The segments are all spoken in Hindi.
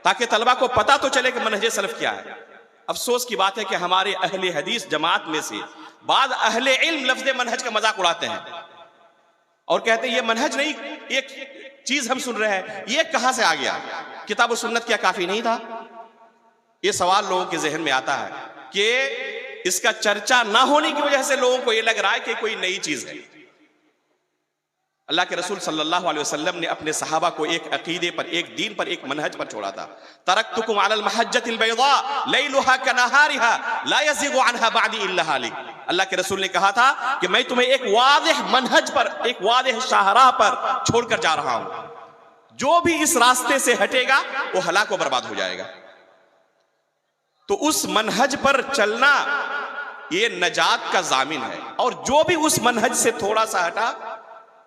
ताकि तलबा को पता तो चले कि मनहज सलफ क्या है। अफसोस की बात है कि हमारे अहले हदीस जमात में से बाद अहले इल्म लफ्ज़ मनहज का मजाक उड़ाते हैं और कहते हैं ये मनहज नहीं, एक चीज हम सुन रहे हैं, ये कहां से आ गया? किताब और सुन्नत क्या काफी नहीं था? ये सवाल लोगों के जहन में आता है कि इसका चर्चा ना होने की वजह से लोगों को ये लग रहा है कि कोई नई चीज है। अल्लाह के रसूल सल्लल्लाहु अलैहि वसल्लम ने अपने सहाबा को एक अकीदे पर, एक दीन पर, एक मनहज पर छोड़ा था। तरक्तुकुम अलल महज्जतिल बैदा लैलुहा कनहारिहा ला यज़िगु अन्हा बअदी इल्ला हालिक। अल्लाह के रसूल ने कहा था कि मैं तुम्हें एक वाज़ेह मनहज पर, एक वाज़ेह शाहराह पर छोड़कर जा रहा हूं, जो भी इस रास्ते से हटेगा वो हलाक व बर्बाद हो जाएगा। तो उस मनहज पर चलना ये नजात का जामिन है, और जो भी उस मनहज से थोड़ा सा हटा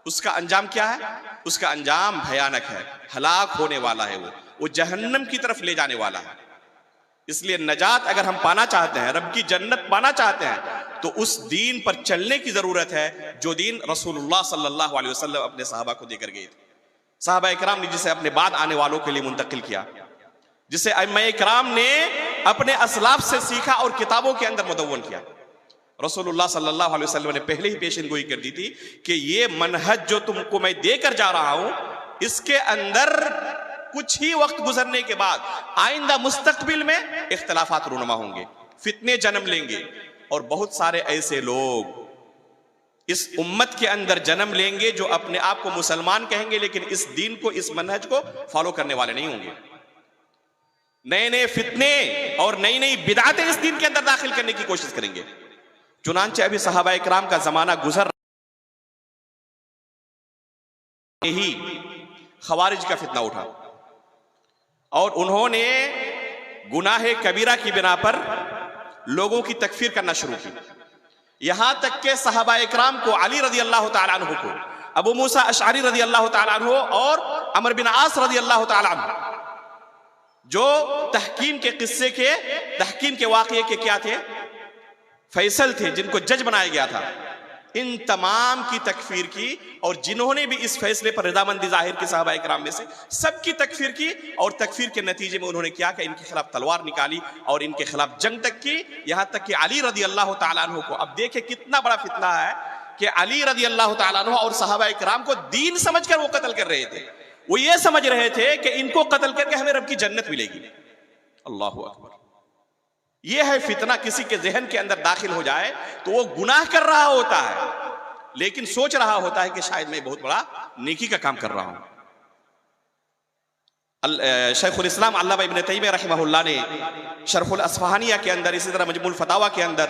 उसका अंजाम क्या है? उसका अंजाम भयानक है, हलाक होने वाला है, वो जहन्नम की तरफ ले जाने वाला है। इसलिए नजात अगर हम पाना चाहते हैं, रब की जन्नत पाना चाहते हैं, तो उस दीन पर चलने की जरूरत है जो दीन रसूलुल्लाह सल्लल्लाहु अलैहि वसल्लम अपने सहाबा को देकर गए थे। सहाबा इकराम ने जिसे अपने बाद आने वालों के लिए मुंतकिल किया, जिसे अइम्मा इकराम ने अपने असलाफ से सीखा और किताबों के अंदर मुदव्वन किया। रसूलुल्लाह सल्लल्लाहु अलैहि वसल्लम ने पहले ही पेशन गोई कर दी थी कि ये मनहज जो तुमको मैं देकर जा रहा हूं, इसके अंदर कुछ ही वक्त गुजरने के बाद आइंदा मुस्तकबिल में इख्तिलाफात रूनुमा होंगे, फितने जन्म लेंगे, और बहुत सारे ऐसे लोग इस उम्मत के अंदर जन्म लेंगे जो अपने आप को मुसलमान कहेंगे, लेकिन इस दीन को, इस मनहज को फॉलो करने वाले नहीं होंगे। नए नए फितने और नई नई बिदातें इस दीन के अंदर दाखिल करने की कोशिश करेंगे। चुनांचे अभी सहाबा इकराम का जमाना गुजर ही खवारिज का फितना उठा और उन्होंने गुनाह कबीरा की बिना पर लोगों की तकफीर करना शुरू की। यहां तक के सहाबा इकराम को, अली रजी अल्लाह तआला अन्हु को, अबू मूसा अशअरी रजी अल्लाह तआला अन्हु और अमर बिन आस रजी अल्लाह तआला अन्हु, जो तहकीम के किस्से के, तहकीम के वाक़ये के क्या थे, फैसल थे, जिनको जज बनाया गया था, इन तमाम की तकफीर की। और जिन्होंने भी इस फैसले पर रजामंदी जाहिर की सहाबा इकराम में से, सबकी तकफीर की। और तकफीर के नतीजे में उन्होंने क्या किया, इनके खिलाफ तलवार निकाली और इनके खिलाफ जंग तक की, यहां तक कि अली रदी अल्लाह तआला अन्हु को, अब देखे कितना बड़ा फितना है कि अली रदी अल्लाह तआला अन्हु और सहाबा इकराम को दीन समझकर वो कत्ल कर रहे थे। वो ये समझ रहे थे कि इनको कत्ल करके हमें रब की जन्नत मिलेगी। अल्लाहु अकबर। ये है फितना, किसी के जहन के अंदर दाखिल हो जाए तो वो गुनाह कर रहा होता है, लेकिन सोच रहा होता है कि शायद मैं बहुत बड़ा नेकी का काम कर रहा हूं। शेखुल इस्लाम अल्लामा इब्न तैमिया रहमहुल्लाह ने शरहुल अस्फहानिया के अंदर, इसी तरह मजमुल फतावा के अंदर,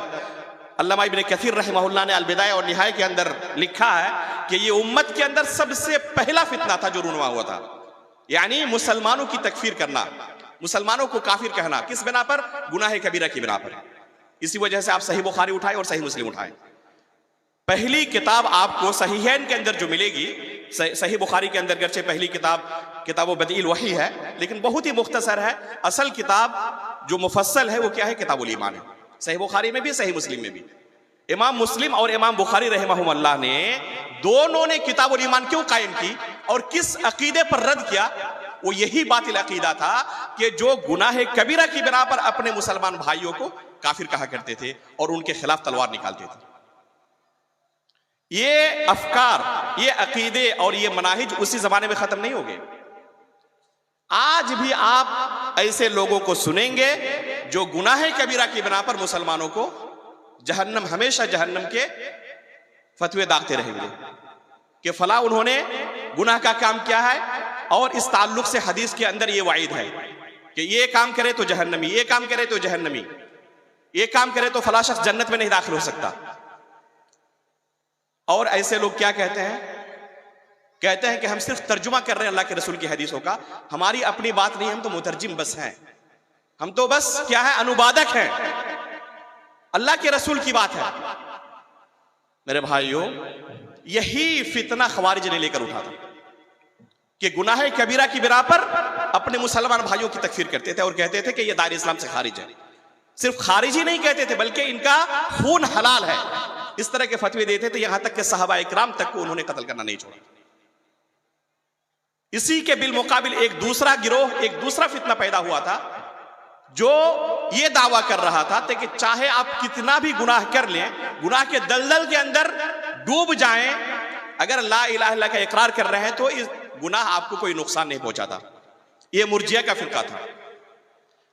अल्लामा इब्न कसीर रहमहुल्लाह ने अल बिदाया और निहाया के अंदर लिखा है कि ये उम्मत के अंदर सबसे पहला फितना था जो रूनुमा हुआ था, यानी मुसलमानों की तकफीर करना, मुसलमानों को काफिर कहना। किस बिना पर? गुनाह कबीरा की बिना पर। इसी वजह से आप सही बुखारी उठाएं और सही मुस्लिम उठाएं, पहली किताब आपको सहीहैन के अंदर जो मिलेगी, सही बुखारी के अंदर गर्चे पहली किताब बदील वही है, लेकिन बहुत ही मुख्तसर है। असल किताब जो मुफस्सल है वो क्या है? किताबुल ईमान है। सही बुखारी में भी, सही मुस्लिम में भी। इमाम मुस्लिम और इमाम बुखारी रहमहुल्लाह ने दोनों ने किताबुल ईमान क्यों कायम की और किस अकीदे पर रद्द किया? वो यही बातिल अकीदा था कि जो गुनाह कबीरा की बिना पर अपने मुसलमान भाइयों को काफिर कहा करते थे और उनके खिलाफ तलवार निकालते थे। ये अफकार, ये अकीदे और ये मनाहिज उसी जमाने में खत्म नहीं हो गए। आज भी आप ऐसे लोगों को सुनेंगे जो गुनाह कबीरा की बिना पर मुसलमानों को जहन्नम, हमेशा जहन्नम के फतवे दागते रहेंगे कि फला उन्होंने गुनाह का काम किया है, और इस ताल्लुक से हदीस के अंदर ये वाइद है कि ये काम करे तो जहन्नमी, ये काम करे तो जहन्नमी, ये काम करे तो फला शख्स जन्नत में नहीं दाखिल हो सकता। और ऐसे लोग क्या कहते हैं? कहते हैं कि हम सिर्फ तर्जुमा कर रहे हैं अल्लाह के रसूल की हदीसों का, हमारी अपनी बात नहीं, हम तो मुतरजिम बस हैं, हम तो बस क्या है, अनुवादक हैं, अल्लाह के रसूल की बात है। मेरे भाइयों, यही फितना खवारिज ने लेकर उठा था कि गुनाह कबीरा की बिना पर अपने मुसलमान भाइयों की तकफीर करते थे और कहते थे कि ये दायरे इस्लाम से खारिज है। सिर्फ खारिज ही नहीं कहते थे, बल्कि इनका खून हलाल है, इस तरह के फतवे देते थे। यहां तक कि सहाबा इकराम तक को उन्होंने कत्ल करना नहीं छोड़ा। इसी के बिलमुकाबिल एक दूसरा गिरोह, एक दूसरा फितना पैदा हुआ था जो ये दावा कर रहा था कि चाहे आप कितना भी गुनाह कर लें, गुनाह के दलदल के अंदर डूब जाएं, अगर ला इलाहा इल्लल्लाह का इकरार कर रहे हैं तो इस गुनाह आपको कोई नुकसान नहीं पहुंचाता। ये मुर्जिया का फिरका था।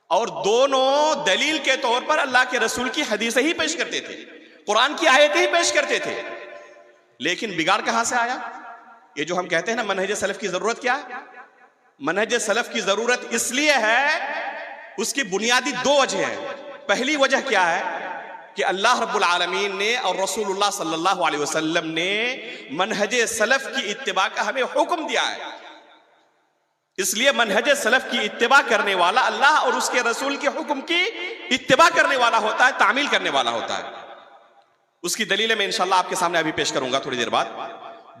और दोनों दलील के तौर पर अल्लाह के रसूल की हदीसें ही पेश करते थे, कुरान की आयतें ही पेश करते थे। लेकिन बिगाड़ कहां से आया? ये जो हम कहते हैं ना मनहज सलफ की जरूरत क्या है? मनहज सलफ की जरूरत इसलिए है, उसकी बुनियादी दो वजह है। पहली वजह क्या है कि अल्लाह रब्बुल आलमीन ने और रसूलुल्लाह सल्लल्लाहु अलैहि वसल्लम ने मनहज सलफ की इत्तिबा का हमें हुक्म दिया है। इसलिए मनहज सलफ की इत्तिबा करने वाला अल्लाह और उसके रसूल के हुक्म की इत्तिबा करने वाला होता है, तामील करने वाला होता है। उसकी दलीलें मैं इंशाअल्लाह आपके सामने अभी पेश करूंगा थोड़ी देर बाद।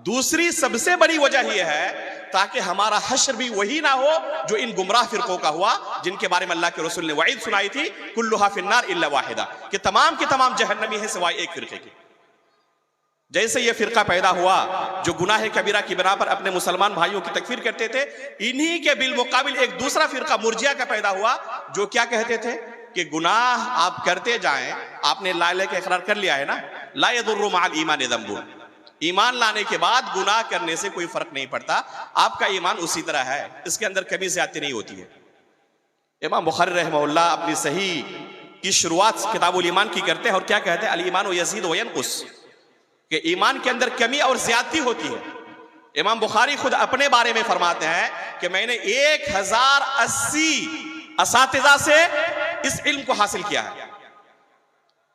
दूसरी सबसे बड़ी वजह यह है ताकि हमारा हश्र भी वही ना हो जो इन गुमराह फिरकों का हुआ, जिनके बारे में अल्लाह के रसूल ने वईद सुनाई थी, कुल्लुहा फिन्नार इल्ला वाहिदा, कि तमाम के तमाम जहन्नमी है सिवाय एक फिरके की। जैसे ये फिरका पैदा हुआ जो गुनाह कबीरा की बिना पर अपने मुसलमान भाइयों की तकफीर करते थे, इन्हीं के बिलमुकाबिल एक दूसरा फिरका मुर्जिया का पैदा हुआ जो क्या कहते थे कि गुनाह आप करते जाएं, आपने ला इलाहा का इकरार कर लिया है ना, ला यदुर्रु मअल ईमान ज़ंबुन, ईमान लाने के बाद गुनाह करने से कोई फर्क नहीं पड़ता, आपका ईमान उसी तरह है, इसके अंदर कभी ज्यादती नहीं होती है। इमाम बुखारी रहमहुल्लाह अपनी सही की शुरुआत किताबुल ईमान की करते हैं और क्या कहते हैं, अल ईमान व यज़ीद व यनकुस, कि ईमान के अंदर कमी और ज्यादती होती है। इमाम बुखारी खुद अपने बारे में फरमाते हैं कि मैंने 1080 असातिज़ा से इस इल्म को हासिल किया है,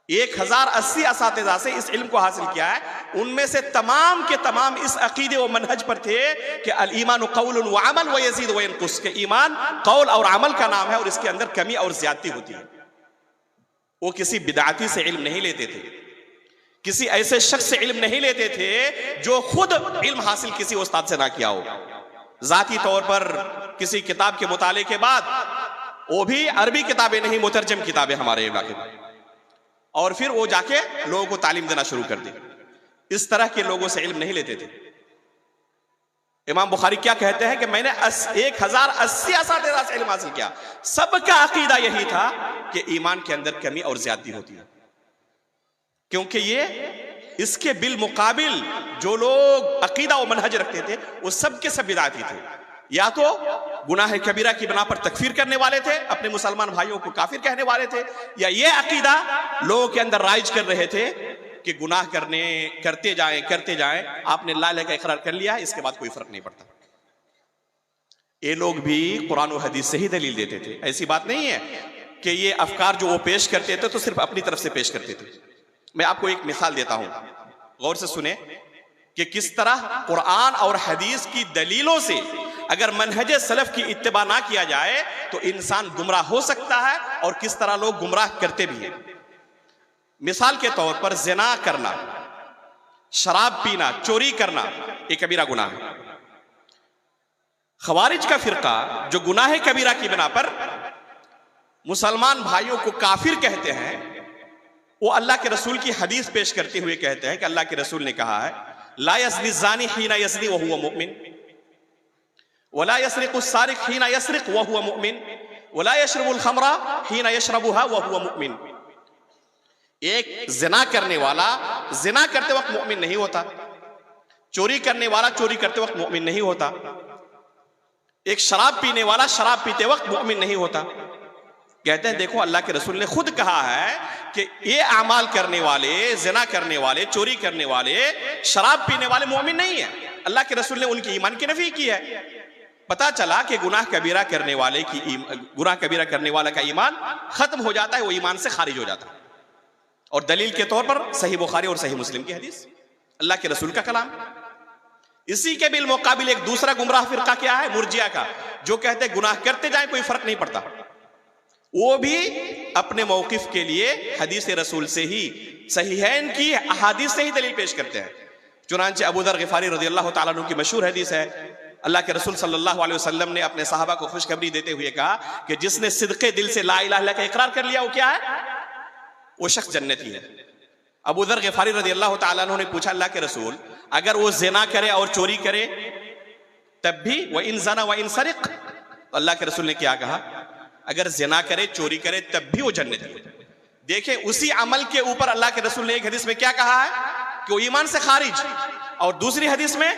1080 असातिज़ा से इस इल्म को हासिल किया है। उनमें से तमाम के तमाम इस अकीदे व मनहज पर थे कि अल ईमान क़ौलुन व अमल व यज़ीद व यनकुस, के ईमान कौल और अमल का नाम है और इसके अंदर कमी और ज्यादती होती है। वो किसी बिदअती से इल्म नहीं लेते थे, किसी ऐसे शख्स से इल्म नहीं लेते थे जो खुद इल्म हासिल किसी उस्ताद से ना किया हो। जाती तौर पर किसी किताब के मुताले के बाद, वो भी अरबी किताबें नहीं, मुतरजम किताबें हमारे इलाके में, और फिर वो जाके लोगों को तालीम देना शुरू कर दी। इस तरह के लोगों से इल्म नहीं लेते थे। इमाम बुखारी क्या कहते हैं कि मैंने 1080 असातिज़ा से इल्म हासिल किया, सबका अकीदा यही था कि ईमान के अंदर कमी और ज्यादती होती है, क्योंकि ये इसके बिल मुकाबिल जो लोग अकीदा व मनहज रखते थे वो सब के सब बिदअती थे। या तो गुनाह कबीरा की बिना पर तकफीर करने वाले थे, अपने मुसलमान भाइयों को काफिर कहने वाले थे, या ये अकीदा लोगों के अंदर राइज कर रहे थे कि गुनाह करते जाएं, आपने ला इलाहा का इकरार कर लिया है, इसके बाद कोई फर्क नहीं पड़ता। ये लोग भी कुरान और हदीस से ही दलील देते थे। ऐसी बात नहीं है कि ये अफकार जो वो पेश करते थे तो सिर्फ अपनी तरफ से पेश करते थे। मैं आपको एक मिसाल देता हूं, गौर से सुने कि किस तरह कुरान और हदीस की दलीलों से अगर मनहज सलफ की इत्तिबा ना किया जाए तो इंसान गुमराह हो सकता है, और किस तरह लोग गुमराह करते भी हैं। मिसाल के तौर पर ज़िना करना, शराब पीना, चोरी करना ये कबीरा गुनाह है। खवारिज का फिरका जो गुनाह कबीरा की बिना पर मुसलमान भाइयों को काफिर कहते हैं, वो अल्लाह के रसूल की हदीस पेश करते हुए कहते हैं कि अल्लाह के रसूल ने कहा है, ला यज़नी ज़ानी हीना यज़नी व हुवा मुमिन, वला यसरिक़ु सारिक़ हीना यसरिक़ व हुवा मुमिन, वला यशरबुल खमरा हीना यशरबुहा व हुवा मुमिन। एक जिना करने वाला जिना करते वक्त मुमिन नहीं होता, चोरी करने वाला चोरी करते वक्त मुमिन नहीं होता, एक शराब पीने वाला शराब पीते वक्त मुमिन नहीं होता। कहते हैं देखो अल्लाह के रसूल ने खुद कहा है कि ये अमाल करने वाले, जिना करने वाले, चोरी करने वाले, शराब पीने वाले मुमिन नहीं है। अल्लाह के रसूल ने उनके ईमान की नफी की है। पता चला कि गुनाह कबीरा करने वाला का ईमान खत्म हो जाता है, वो ईमान से खारिज हो जाता है। और दलील के तौर पर सही बुखारी और सही मुस्लिम की हदीस, अल्लाह के रसूल का कलाम। इसी के बिल मुकाबिल एक दूसरा गुमराह फिरका क्या है, मुर्जिया का, जो कहते हैं गुनाह करते जाए कोई फर्क नहीं पड़ता। वो भी अपने मौकिफ के लिए हदीस रसूल से ही, सहीहैन की अहादीस से ही दलील पेश करते हैं। चुनांचे अबू दर गिफारी रज़ियल्लाहु ताला अन्हु की मशहूर हदीस है, अल्लाह के रसूल सल्लल्लाहु अलैहि वसल्लम ने अपने सहाबा को खुशखबरी देते हुए कहा कि जिसने सिद्क़े दिल से ला इलाहा इल्लल्लाह का इकरार कर लिया वो क्या है, वो शख्स जन्नती है। अबू दर गिफारी रज़ियल्लाहु ताला अन्हु ने पूछा, अल्लाह के रसूल अगर वो ज़िना करे और चोरी करे तब भी व इन जना व इन सरिक, तो अल्लाह के रसूल ने क्या कहा, अगर जिना करे, चोरी करे, तब भी वो जन्नती है। देखें, उसी अमल के ऊपर अल्लाह के रसूल ने एक हदीस में क्या कहा है कि वो ईमान से खारिज, और दूसरी हदीस में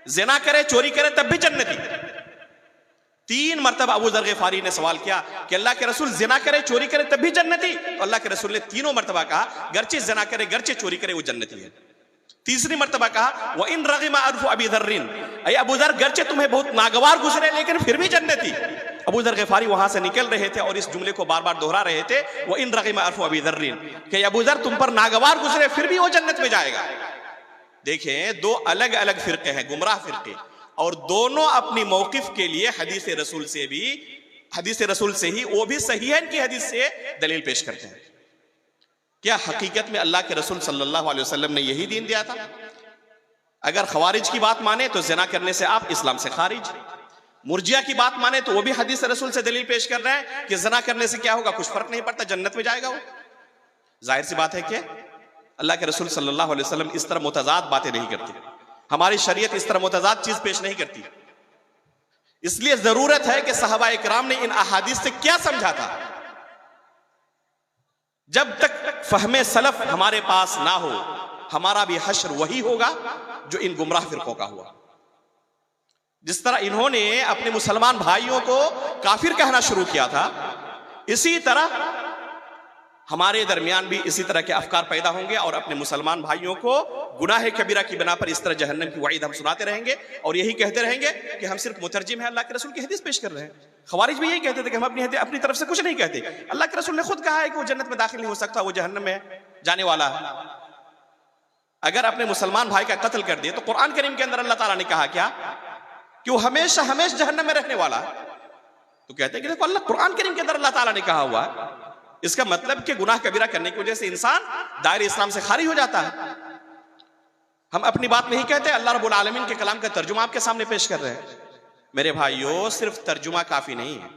जिना करे, चोरी करे, तब भी जन्नती। 3 मरतबा अबू ज़र ग़िफ़ारी ने सवाल किया कि अल्लाह के रसूल जिना करे, चोरी करे, तब भी जन्नती? तो अल्लाह के रसूल ने तीनों मरतबा कहा, गर्चे जिना करे, गर्चे चोरी करे, वो जन्नती है। तीसरी मरतबा कहा, व इन रग़िमा अरफ़ु अबी ज़र्रिन, अय अबू ज़र, गर्चे तुम्हें बहुत नागवार गुजरे, लेकिन फिर भी जन्नती। अबू ज़र ग़िफ़ारी वहां से निकल रहे थे और इस जुमले को बार बार दोहरा रहे थे, व इन रग़िमा अरफ़ु अबी ज़र्रिन, कि अबू ज़र तुम पर नागवार गुजरे, फिर भी वो जन्नत में जाएगा। देखें, 2 अलग अलग फिरके हैं, गुमराह फिरके, और दोनों अपनी मौकिफ के लिए हदीस रसूल से ही, वो भी सहीहैन की हदीस से दलील पेश करते हैं। क्या हकीकत में अल्लाह के रसूल सल्लल्लाहु अलैहि वसल्लम ने यही दीन दिया था? अगर खवारिज की बात माने तो ज़िना करने से आप इस्लाम से खारिज, मुर्जिया की बात माने तो वो भी हदीस रसूल से दलील पेश कर रहे हैं कि ज़िना करने से क्या होगा, कुछ फर्क नहीं पड़ता, जन्नत में जाएगा वो। जाहिर सी बात है कि अल्लाह के रसूल सल्लल्लाहु अलैहि वसल्लम इस तरह मुतज़ाद बातें नहीं करते, हमारी शरीयत इस तरह मुतज़ाद चीज पेश नहीं करती। इसलिए जरूरत है कि सहाबा इकराम ने इन अहादीस से क्या समझा था। जब तक फहमे सलफ हमारे पास ना हो, हमारा भी हश्र वही होगा जो इन गुमराह फिरकों का हुआ। जिस तरह इन्होंने अपने मुसलमान भाइयों को काफिर कहना शुरू किया था, इसी तरह हमारे दरमियान भी इसी तरह के अफकार पैदा होंगे और अपने मुसलमान भाइयों को गुनाह कबीरा की बिना पर इस तरह जहन्नम की वईद हम सुनाते रहेंगे और यही कहते रहेंगे कि हम सिर्फ मुतरजिम हैं, अल्लाह के रसूल की हदीस पेश कर रहे हैं। खवारिज भी यही कहते थे कि हम अपनी तरफ से कुछ नहीं कहते, अल्लाह के रसूल ने खुद कहा है कि वो जन्नत में दाखिल नहीं हो सकता, वो जहन्नम में जाने वाला है। अगर अपने मुसलमान भाई का कत्ल कर दिए तो कुरान करीम के अंदर अल्लाह ताला ने कहा क्या कि वो हमेशा हमेशा जहन्नम में रहने वाला है। तो कहते हैं कि देखो अल्लाह कुरान करीम के अंदर अल्लाह ताला ने कहा हुआ है, इसका मतलब कि गुनाह कबीरा करने की वजह से इंसान दायरे इस्लाम से खारिज हो जाता है। हम अपनी बात नहीं कहते, अल्लाह रब्बुल आलमीन के कलाम का तर्जुमा आपके सामने पेश कर रहे हैं। मेरे भाइयों, सिर्फ तर्जुमा काफी नहीं है,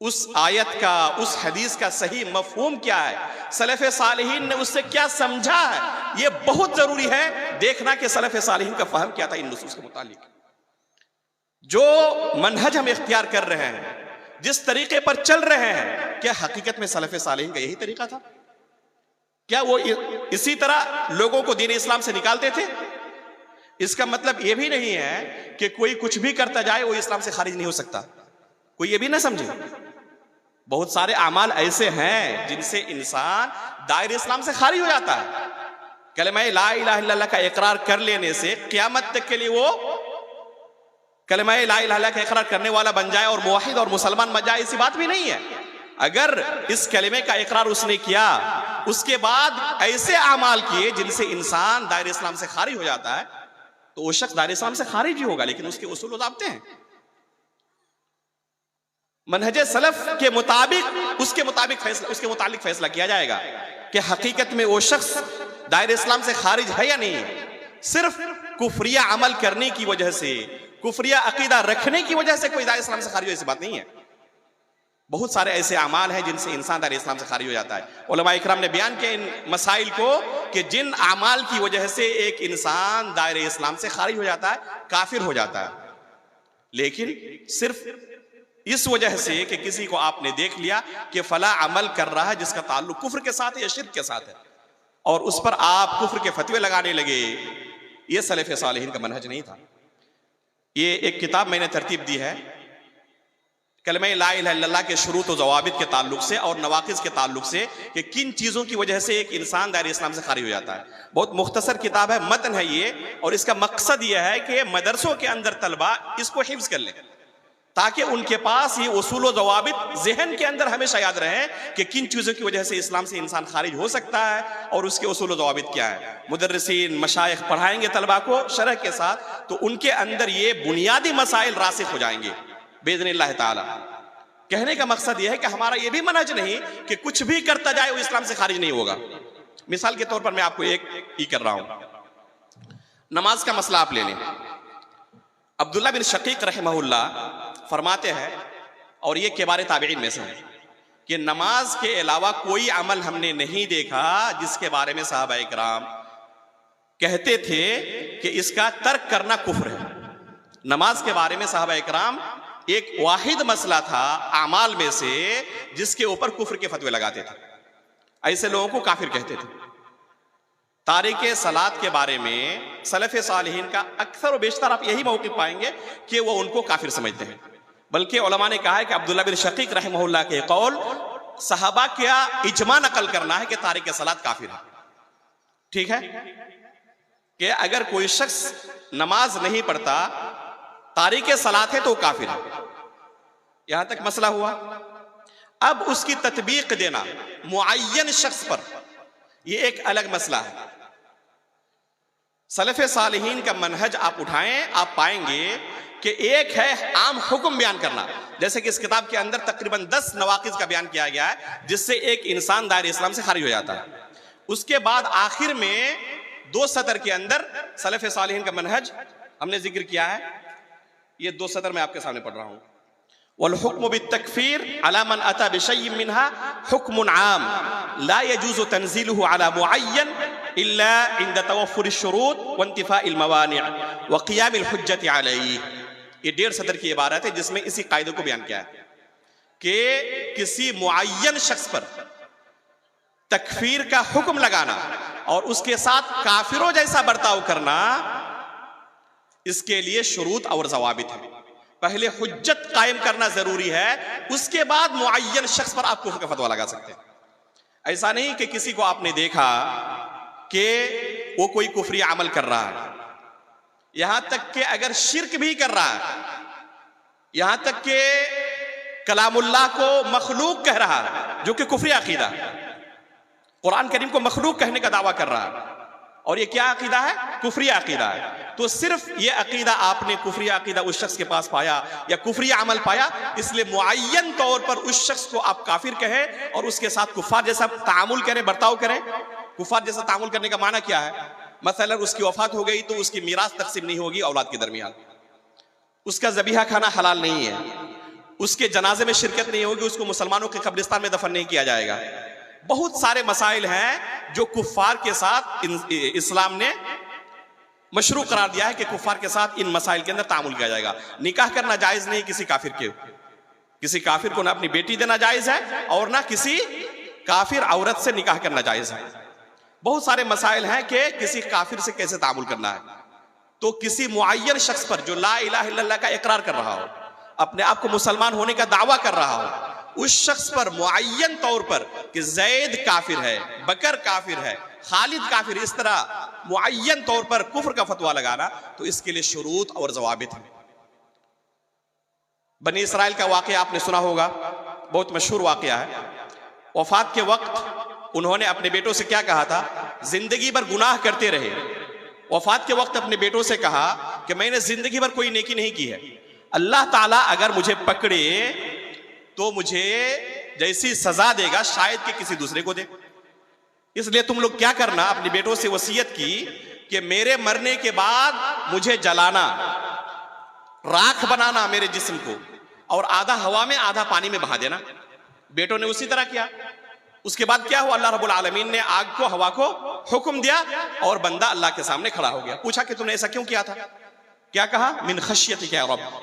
उस आयत का, उस हदीस का सही मफहूम क्या है, सलफ़े सालिहीन ने उससे क्या समझा है, यह बहुत जरूरी है देखना कि सलफ़े सालिहीन का फहम क्या था इन नुसूस के मुतालिक। जो मनहज हम इख्तियार कर रहे हैं, जिस तरीके पर चल रहे हैं, क्या हकीकत में सलफ़े सालिहीन का यही तरीका था? क्या वो इसी तरह लोगों को दीन इस्लाम से निकालते थे? इसका मतलब यह भी नहीं है कि कोई कुछ भी करता जाए वो इस्लाम से खारिज नहीं हो सकता। कोई ये भी ना समझे, बहुत सारे अमाल ऐसे हैं जिनसे इंसान दायरे इस्लाम से खारिज हो जाता है। कलमा ला इलाहा इल्लल्लाह का इकरार कर लेने से क़यामत तक के लिए वो कलमा ला इलाहा इल्लल्लाह का इकरार करने वाला बन जाए और मुवाहिद और मुसलमान बन जाए, ऐसी बात भी नहीं है। अगर इस कलमे का इकरार उसने किया, उसके बाद ऐसे अमाल किए जिनसे इंसान दायरे इस्लाम से खारिज हो जाता है, तो वो शख्स दायरे इस्लाम से खारिज ही होगा, लेकिन उसके उसूल व ज़ाब्ते हैं। मनहजे सलफ के मुताबिक उसके मुताबिक फैसला किया जाएगा कि हकीकत में वो शख्स दायरे इस्लाम से खारिज है या नहीं। सिर्फ कुफरिया अमल करने की वजह से, कुफरिया अकीदा रखने की वजह से कोई दायरे इस्लाम से खारिज हो, ऐसी बात नहीं है। बहुत सारे ऐसे अमाल हैं जिनसे इंसान दायरे इस्लाम से खारिज हो जाता है। उलमा इकराम ने बयान किया इन मसाइल को कि जिन अमाल की वजह से एक इंसान दायरे इस्लाम से खारिज हो जाता है, काफिर हो जाता है, लेकिन सिर्फ इस वजह से कि किसी को आपने देख लिया कि फला अमल कर रहा है जिसका ताल्लुक कुफ्र के साथ है या शिर्क के साथ है, और उस पर आप कुफ्र के फतवे लगाने लगे, ये सलफ़े सालिहीन का मनहज नहीं था। ये एक किताब मैंने तरतीब दी है कलमा ला इलाहा इल्लल्लाह के शुरूत व ज़वाबित के ताल्लुक से और नवाक़िज़ के ताल्लुक से कि किन चीज़ों की वजह से एक इंसान दायरे इस्लाम से खारिज हो जाता है। बहुत मुख्तसर किताब है, मतन है ये, और इसका मकसद यह है कि मदरसों के अंदर तलबा इसको हिफ्ज़ कर लें ताकि उनके पास ये उसूल व ज़वाबित ज़हन के अंदर हमेशा याद रहे कि किन चीज़ों की वजह से इस्लाम से इंसान खारिज हो सकता है और उसके उसूल व ज़वाबित क्या है। मुदर्रिसीन मशाइख पढ़ाएंगे तलबा को शरह के साथ, तो उनके अंदर ये बुनियादी मसाइल रासिख हो जाएंगे बिइज़्निल्लाह ताला। कहने का मकसद यह है कि हमारा यह भी मनहज नहीं कि कुछ भी करता जाए वो इस्लाम से खारिज नहीं होगा। मिसाल के तौर पर मैं आपको एक ही कर रहा हूं, नमाज का मसला आप ले लें। अब्दुल्ला बिन शकीक रहमहुल्लाह फरमाते हैं, और ये किबार ताबईन में से है, कि नमाज के अलावा कोई अमल हमने नहीं देखा जिसके बारे में सहाबा इकराम कहते थे कि इसका तर्क करना कुफ्र है। नमाज के बारे में साहबा इकराम एक वाहिद मसला था आमाल में से जिसके ऊपर कुफ्र के फतवे लगाते थे। ऐसे लोगों को काफिर कहते थे। तारिके सलात के बारे में सलफ़े सालिहीन का अक्सर और बेशतर आप यही मौक़िफ़ पाएंगे कि वो उनको काफिर समझते हैं। बल्कि उलमा ने कहा है कि अब्दुल्ला बिन शकीक रहमहुल्लाह के कौल सहाबा क्या इजमा नकल करना है कि तारिके सलात काफिर है। ठीक है कि अगर कोई शख्स नमाज नहीं पढ़ता, तारिके सलात है, तो वो काफिर है। यहां तक मसला हुआ। अब उसकी तत्बीक देना मुअय्यन शख्स पर, यह एक अलग मसला है। सलफ़े सालिहीन का मनहज आप उठाएं, आप पाएंगे कि एक है आम हुक्म बयान करना, जैसे कि इस किताब के अंदर तकरीबन 10 नवाकिज़ का बयान किया गया है जिससे एक इंसान दायरे इस्लाम से खारिज हो जाता है। उसके बाद आखिर में 2 सतर के अंदर सलफ़े सालिहीन का मनहज हमने जिक्र किया है। ये 2 सतर मैं आपके सामने पढ़ रहा हूं। वल हुक्म बित्तकफीर अला मन अता बिशय्इन मिनहा हुक्मुन आम ला यजूज़ु तंज़ीलुहु अला मुअय्यन इल्ला इंद तवफ्फुर शुरूत व इंतिफाइल मवानि' व क़ियामिल हुज्जति अलैहि। ये 1.5 सतर की इबारत है जिसमें इसी कायदे को बयान किया है कि किसी मुअय्यन शख्स पर तकफीर का हुक्म लगाना और उसके साथ काफिरों जैसा बर्ताव करना, इसके लिए शुरूत और ज़वाबित है। पहले हुज्जत कायम करना जरूरी है, उसके बाद मुअय्यन शख्स पर आप कुफ्र का फतवा लगा सकते हैं। ऐसा नहीं कि किसी को आपने देखा कि वो कोई कुफरी अमल कर रहा है, यहां तक कि अगर शिर्क भी कर रहा है, यहां तक कि कलामुल्लाह को मखलूक कह रहा है, जो कि कुफरी अकीदा, कुरान करीम को मखलूक कहने का दावा कर रहा है, और ये क्या अकीदा है? कुफरी अकीदा है। तो सिर्फ ये अकीदा आपने कुफरी अकीदा उस शख्स के पास पाया या कुफरी अमल पाया, इसलिए मुअय्यन तौर पर उस शख्स को आप काफिर कहें और उसके साथ कुफार जैसा तामुल करें, बर्ताव करें। कुफार जैसा तामुल करने का माना क्या है? मसलन उसकी वफात हो गई तो उसकी मीरास तकसीम नहीं होगी औलाद के दरमियान, उसका ज़बीहा खाना हलाल नहीं है, उसके जनाजे में शिरकत नहीं होगी, उसको मुसलमानों के कब्रिस्तान में दफन नहीं किया जाएगा। बहुत सारे मसाइल हैं जो कुफ्फार के साथ इस्लाम ने मशरू करार दिया है कि कुफ्फार के साथ इन मसाइल के अंदर तामुल किया जाएगा। निकाह करना जायज नहीं किसी काफिर के, किसी काफिर को ना अपनी बेटी देना जायज है और ना किसी काफिर औरत से निकाह करना जायज है। बहुत सारे मसाइल हैं कि किसी काफिर से कैसे तामुल करना है। तो किसी मुअय्यन शख्स पर जो ला इलाहा इल्लल्लाह का इकरार कर रहा हो, अपने आप को मुसलमान होने का दावा कर रहा हो, उस शख्स पर मुअय्यन तौर पर कि जैद काफिर है, बकर काफिर है, खालिद काफिर, इस तरह मुअय्यन तौर पर कुफ्र का फतवा लगाना, तो इसके लिए शुरूत और ज़वाबित है। बनी इसराइल का वाक़या आपने सुना होगा, बहुत मशहूर वाक़या है। वफात के वक्त उन्होंने अपने बेटों से क्या कहा था? जिंदगी भर गुनाह करते रहे। वफात के वक्त अपने बेटों से कहा कि मैंने जिंदगी भर कोई नेकी नहीं की है, अल्लाह ताला अगर मुझे पकड़े तो मुझे जैसी सजा देगा शायद कि किसी दूसरे को दे। इसलिए तुम लोग क्या करना, अपने बेटों से वसीयत की कि मेरे मरने के बाद मुझे जलाना, राख बनाना मेरे जिस्म को, और आधा हवा में आधा पानी में बहा देना। बेटों ने उसी तरह किया। उसके बाद क्या हुआ? अल्लाह रब्बुल आलमीन ने आग को, हवा को हुक्म दिया और बंदा अल्लाह के सामने खड़ा हो गया। पूछा कि तुमने ऐसा क्यों किया था? क्या कहा? मिन खशियतिका या रब,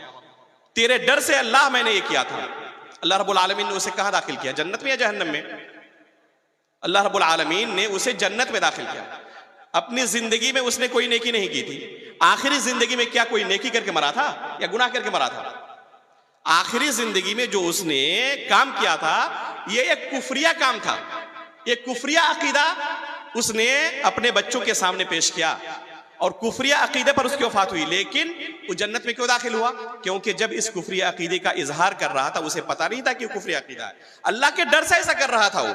तेरे डर से अल्लाह मैंने ये किया था। अल्लाह रब्बुल आलमीन ने उसे कहां दाखिल किया? जन्नत में या जहन्नम में? अल्लाह रब्बुल आलमीन ने उसे जन्नत में दाखिल किया। अपनी जिंदगी में उसने कोई नेकी नहीं की थी। आखिरी जिंदगी में क्या कोई नेकी करके मरा था या गुनाह करके मरा था? आखिरी जिंदगी में जो उसने काम किया था ये एक कुफरिया काम था, एक कुफरिया अकीदा उसने अपने बच्चों के सामने पेश किया और कुफरिया अकीदे पर उसकी वफात हुई। लेकिन वो जन्नत में क्यों दाखिल हुआ? क्योंकि जब इस कुफरिया अकीदे का इजहार कर रहा था उसे पता नहीं था कि कुफरिया अकीदा है। अल्लाह के डर से ऐसा कर रहा था, वो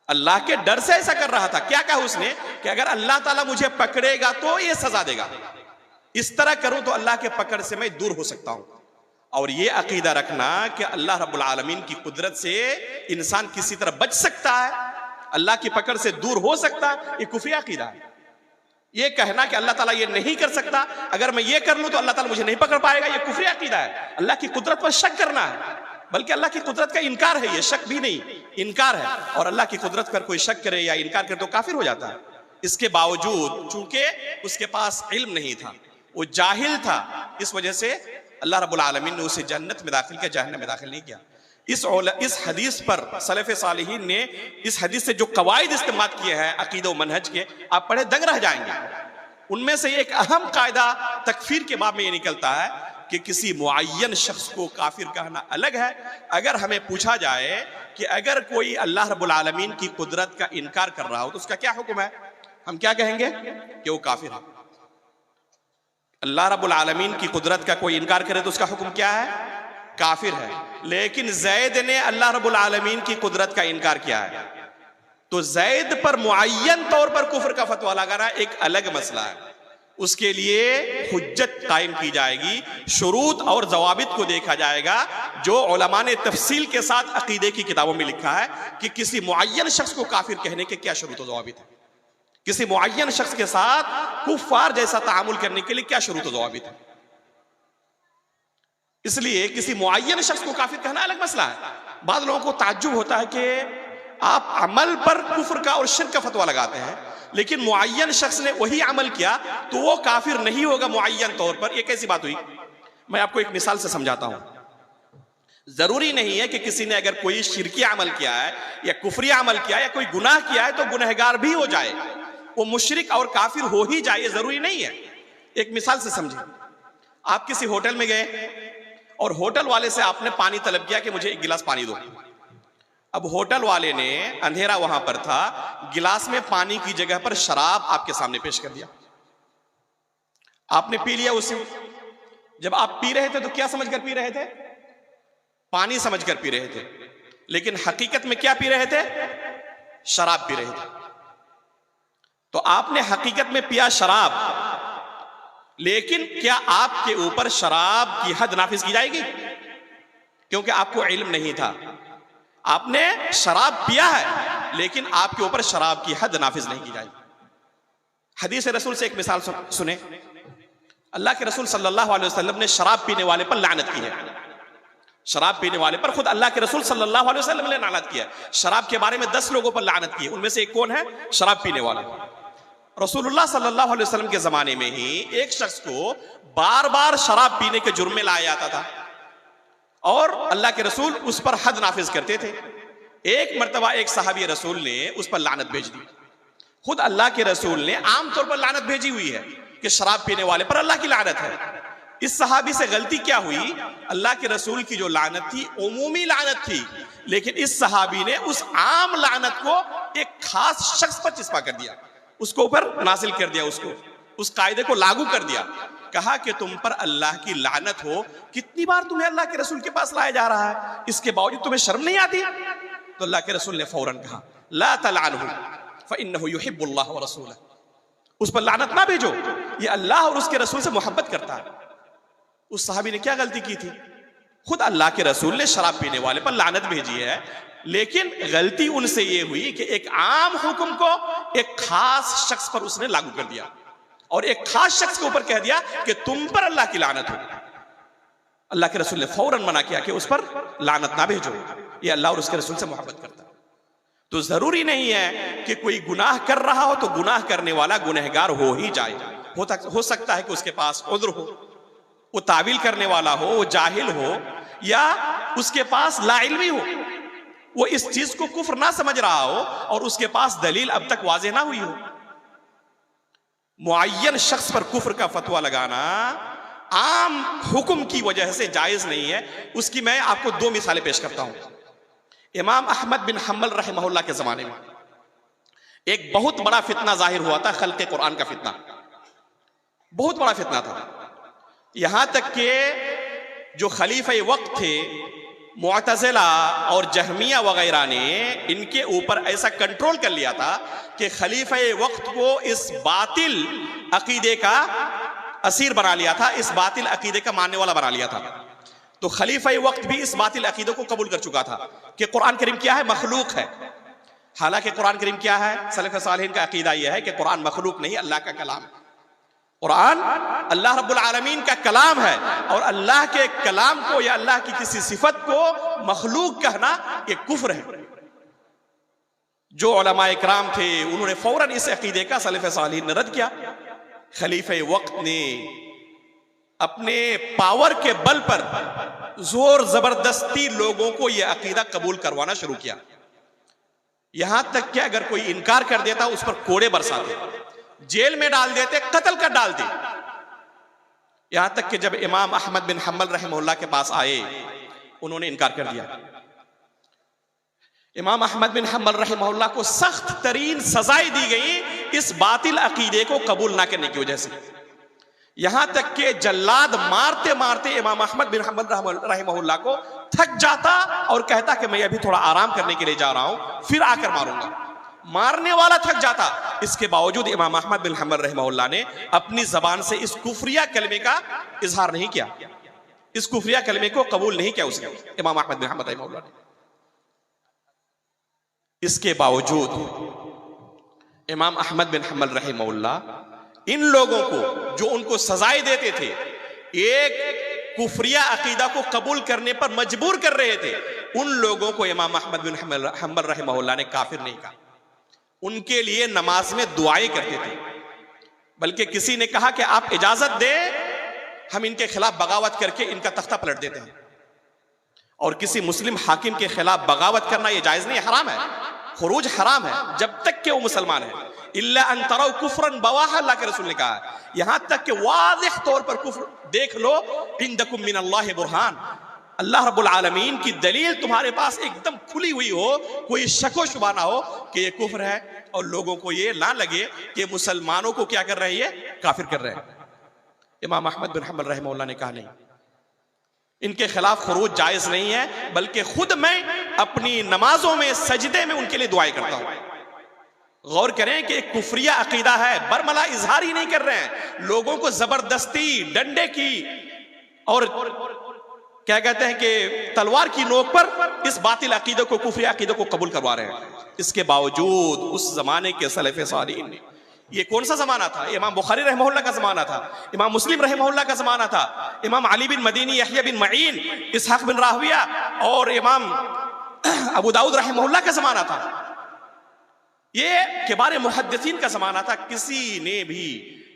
अल्लाह के डर से ऐसा कर रहा था। क्या कहा उसने कि अगर अल्लाह ताला मुझे पकड़ेगा तो ये सजा देगा, इस तरह करूं तो अल्लाह के पकड़ से मैं दूर हो सकता हूं। और ये अकीदा रखना कि अल्लाह रब्बुल आलमीन की कुदरत से इंसान किसी तरह बच सकता है, अल्लाह की पकड़ से दूर हो सकता है, ये कुफरी अकीदा है। ये कहना कि अल्लाह ताला ये नहीं कर सकता, अगर मैं ये कर लूं तो अल्लाह ताला मुझे नहीं पकड़ पाएगा, ये कुफरी अकीदा है। अल्लाह की कुदरत पर शक करना है, बल्कि अल्लाह की कुदरत का इनकार है, ये शक भी नहीं, इनकार है। और अल्लाह की कुदरत पर कोई शक करे या इनकार करे तो काफिर हो जाता है। इसके बावजूद चूंकि उसके पास इल्म नहीं था, वो जाहिल था, इस वजह से अल्लाह रब्बुल आलमीन ने उसे जन्नत में दाखिल किया, जहन्नम में दाखिल नहीं किया। इस हदीस पर सलफ़ सालिहीन ने इस हदीस से जो कवायद इस्तेमाल किए हैं अकीदा व मनहज के, आप पढ़े दंग रह जाएंगे। उनमें से एक अहम कायदा तकफीर के बाब में ये निकलता है कि किसी मुअय्यन शख्स को काफिर कहना अलग है। अगर हमें पूछा जाए कि अगर कोई अल्लाह रब्बुल आलमीन की कुदरत का इनकार कर रहा हो तो उसका क्या हुक्म है, हम क्या कहेंगे कि वो काफिर है। अल्लाह रब्बुल आलमीन की कुदरत का कोई इनकार करे तो उसका हुक्म क्या है, काफिर है। लेकिन जैद ने अल्लाह रब्बुल आलमीन की कुदरत का इनकार किया है, तो जैद पर मुअय्यन तौर पर कुफ्र का फतवा लगाना एक अलग मसला है। उसके लिए हुज्जत कायम की जाएगी, शुरूत और जवाबित को देखा जाएगा, जो उलमा ने तफसील के साथ अकीदे की किताबों में लिखा है कि किसी मुअय्यन शख्स को काफिर कहने के क्या शुरूत और जवाबित है, किसी मुअय्यन शख्स के साथ कुफ्फार जैसा तामुल करने के लिए क्या शुरूत और जवाबित है। इसलिए किसी मुअय्यन शख्स को काफिर कहना अलग मसला है। बाद लोगों को ताज्जुब होता है कि आप अमल पर कुफ्र का और शिर्क का फतवा लगाते हैं, लेकिन मुअय्यन शख्स ने वही अमल किया तो वो काफिर नहीं होगा मुअय्यन तौर पर। ये कैसी बात हुई? मैं आपको एक मिसाल से समझाता हूं। जरूरी नहीं है कि किसी ने अगर कोई शिरकी अमल किया है या कुफरी अमल किया है या कोई गुनाह किया है तो गुनहगार भी हो जाए, वो मुशरिक और काफिर हो ही जाए, जरूरी नहीं है। एक मिसाल से समझिए, आप किसी होटल में गए और होटल वाले से आपने पानी तलब किया कि मुझे एक गिलास पानी दो। अब होटल वाले ने, अंधेरा वहां पर था, गिलास में पानी की जगह पर शराब आपके सामने पेश कर दिया। आपने पी लिया उसे। जब आप पी रहे थे तो क्या समझकर पी रहे थे? पानी समझकर पी रहे थे, लेकिन हकीकत में क्या पी रहे थे? शराब पी रहे थे। तो आपने हकीकत में पिया शराब, लेकिन क्या आपके ऊपर शराब की हद नाफिज की जाएगी? क्योंकि आपको इल्म नहीं था। आपने शराब पिया है, लेकिन आपके ऊपर शराब की हद नाफिज नहीं की जाएगी। हदीस रसूल से एक मिसाल सुने। अल्लाह के रसूल सल्लल्लाहु अलैहि वसल्लम ने शराब पीने वाले पर लानत की है। शराब पीने वाले पर खुद अल्लाह के रसूल सल्लल्लाहु अलैहि वसल्लम ने लानत किया है। शराब के बारे में 10 लोगों पर लानत की है, उनमें से एक कौन है? शराब पीने वाला। रसूलुल्लाह सल्लल्लाहु अलैहि वसल्लम के जमाने में ही एक शख्स को बार बार शराब पीने के जुर्म में लाया जाता था और अल्लाह के रसूल उस पर हद नाफिज करते थे। एक मर्तबा एक सहाबी रसूल ने उस पर लानत भेज दी। खुद अल्लाह के रसूल ने आमतौर पर लानत भेजी हुई है कि शराब पीने वाले पर अल्लाह की लानत है। इस सहाबी से गलती क्या हुई? अल्लाह के रसूल की जो लानत थी उमूमी लानत थी, लेकिन इस सहाबी ने उस आम लानत को एक खास शख्स पर चिस्पा कर दिया, उसको ऊपर नासिल कर दिया, उसको उस कायदे को लागू कर दिया। कहा कि तुम पर अल्लाह की लानत हो, कितनी बार तुम्हें अल्लाह के रसूल के पास लाया जा रहा है, इसके बावजूद तुम्हें शर्म नहीं आती? तो अल्लाह के रसूल ने फौरन कहा, ला तलअनहु फइन्नहु युहिब्बुल्लाह व रसूलह। उस पर लानत ना भेजो, ये अल्लाह और उसके रसूल से मोहब्बत करता है। उस सहाबी ने क्या गलती की थी? खुद अल्लाह के रसूल ने शराब पीने वाले पर लानत भेजी है, लेकिन गलती उनसे ये हुई कि एक आम हुक्म को एक खास शख्स पर उसने लागू कर दिया और एक खास शख्स के ऊपर कह दिया कि तुम पर अल्लाह की लानत हो। अल्लाह के रसूल ने फौरन मना किया कि उस पर लानत ना भेजो, ये अल्लाह और उसके रसूल से मोहब्बत करता है। तो जरूरी नहीं है कि कोई गुनाह कर रहा हो तो गुनाह करने वाला गुनहगार हो ही जाए। हो सकता है कि उसके पास उज़्र हो, वो तावील करने वाला हो, वो जाहिल हो, या उसके पास लाइल्मी हो, वो इस चीज को कुफ्र ना समझ रहा हो और उसके पास दलील अब तक वाज़ेह ना हुई हो। मुअय्यन शख्स पर कुफ्र का फतवा लगाना आम हुक्म की वजह से जायज नहीं है। उसकी मैं आपको 2 मिसालें पेश करता हूं। इमाम अहमद बिन हम्बल रहमहुल्लाह के जमाने में एक बहुत बड़ा फितना जाहिर हुआ था, खल्क़े कुरान का फितना, बहुत बड़ा फितना था। यहां तक के जो खलीफे वक्त थे मुअतज़िला और जहमिया वगैरह ने इनके ऊपर ऐसा कंट्रोल कर लिया था कि खलीफे वक्त को इस बातिल अकीदे का असीर बना लिया था, इस बातिल अकीदे का मानने वाला बना लिया था। तो खलीफे वक्त भी इस बातिल अकीदे को कबूल कर चुका था कि कुरान करीम क्या है? मखलूक है। हालांकि कुरान करीम क्या है? सलफ़ सालिहीन का अकीदा यह है कि कुरान मखलूक नहीं, अल्लाह का कलाम है। कुरान अल्लाह रब्बुल आलमीन का कलाम है और अल्लाह के कलाम को या अल्लाह की किसी सिफत को मखलूक कहना ये कुफ्र है। जो उलमा इकराम थे उन्होंने फौरन इस अकीदे का सलफ़ सालिहीन ने रद्द किया। खलीफे वक्त ने अपने पावर के बल पर जोर जबरदस्ती लोगों को यह अकीदा कबूल करवाना शुरू किया। यहां तक कि अगर कोई इनकार कर देता उस पर कोड़े बरसाते, जेल में डाल देते, कत्ल कर डालते। यहां तक कि जब इमाम अहमद बिन हम्बल रहमहुल्लाह के पास आए, उन्होंने इनकार कर दिया। इमाम अहमद बिन हम्बल रहमहुल्लाह को सख्त तरीन सजाएं दी गई इस बातिल अकीदे को कबूल ना करने की वजह से। यहां तक कि जल्लाद मारते मारते इमाम अहमद बिन हम्बल रहमहुल्लाह को थक जाता और कहता कि मैं अभी थोड़ा आराम करने के लिए जा रहा हूं, फिर आकर मारूंगा। मारने वाला थक जाता, इसके बावजूद इमाम अहमद बिन हम्बल रहमहुल्लाह ने अपनी जबान से इस कुफरिया कलमे का इजहार नहीं किया, इस कुफरिया कलमे को कबूल नहीं किया उसने, इमाम अहमद बिन हम्बल रहमहुल्लाह ने। इसके बावजूद इमाम अहमद बिन हम्बल रहमहुल्लाह इन लोगों को जो उनको सजाएं देते थे, एक कुफरिया अकीदा को कबूल करने पर मजबूर कर रहे थे, उन लोगों को इमाम अहमद बिन हम्बल रहमहुल्लाह ने काफिर नहीं कहा। उनके लिए नमाज में दुआएं करते थे, बल्कि किसी ने कहा कि आप इजाजत दें, हम इनके खिलाफ बगावत करके इनका तख्ता पलट देते हैं। और किसी मुस्लिम हाकिम के खिलाफ बगावत करना यह जायज नहीं, हराम है, खुरूज हराम है जब तक कि वो मुसलमान है। इल्ला अन तरौ कुफ्रन बवाह, अल्लाह के रसूल ने कहा है, यहां तक कि वाज़िह तौर पर कुफ्र देख लो, इंदकुम मिनल्लाहि बुरहान, अल्लाह रब्बुल आलमीन की दलील तुम्हारे पास एकदम खुली हुई हो, कोई शको शुबा ना हो कि ये कुफ्र है, और लोगों को ये ना लगे कि मुसलमानों को क्या कर रहे हैं, ये काफिर कर रहे हैं। इमाम अहमद बिन हम्बल रहमहुल्लाह ने कहा नहीं, इनके खिलाफ खुरूज जायज नहीं है, बल्कि खुद मैं अपनी नमाजों में सजदे में उनके लिए दुआएं करता हूं। गौर करें कि एक कुफरिया अकीदा है, बरमला इजहार ही नहीं कर रहे हैं, लोगों को जबरदस्ती डंडे की और क्या कहते हैं कि तलवार की नोक पर इस बातिल अकीदे को, कुफरिया अकीदे को कबूल करवा रहे हैं। इसके बावजूद उस जमाने के सलफ़े सालिहीन ने, ये कौन सा जमाना था, इमाम बुखारी रहमहुल्लाह का जमाना था, इमाम मुस्लिम रहमहुल्लाह का जमाना था, इमाम अली बिन मदीनी, यहया बिन मईन, इसहाक बिन राहविया और इमाम अबू दाऊद रहमहुल्लाह का जमाना था। ये किबार मुहद्दिसीन का जमाना था। किसी ने भी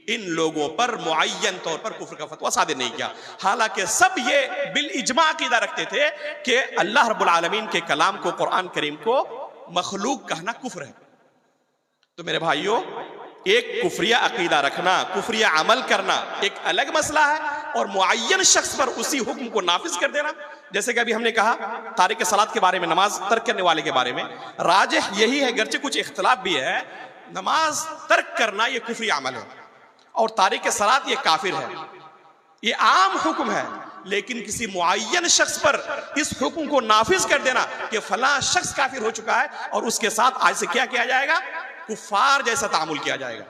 इन लोगों पर मुअय्यन तौर पर कुफ्र का फतवा सादिर नहीं किया, हालांकि सब ये बिल इजमा अकीदा रखते थे कि अल्लाह रब्बुल आलमीन के कलाम को, कुरान करीम को मखलूक कहना कुफ्र है। तो मेरे भाइयों, एक कुफरिया अकीदा रखना, कुफरिया अमल करना एक अलग मसला है, और मुअय्यन शख्स पर उसी हुक्म को नाफिज कर देना, जैसे कि अभी हमने कहा तारिक सलात के बारे में, नमाज तर्क करने वाले के बारे में, राजिह यही है, गर्चे कुछ इख्तिलाफ भी है, नमाज तर्क करना यह कुफरी अमल है और तारिक सलात ये काफिर है। ये आम हुक्म है, लेकिन किसी मुअय्यन शख्स पर इस हुक्म को नाफिज कर देना कि फलां शख्स काफिर हो चुका है और उसके साथ आज से क्या किया जाएगा, कुफार जैसा तामुल किया जाएगा,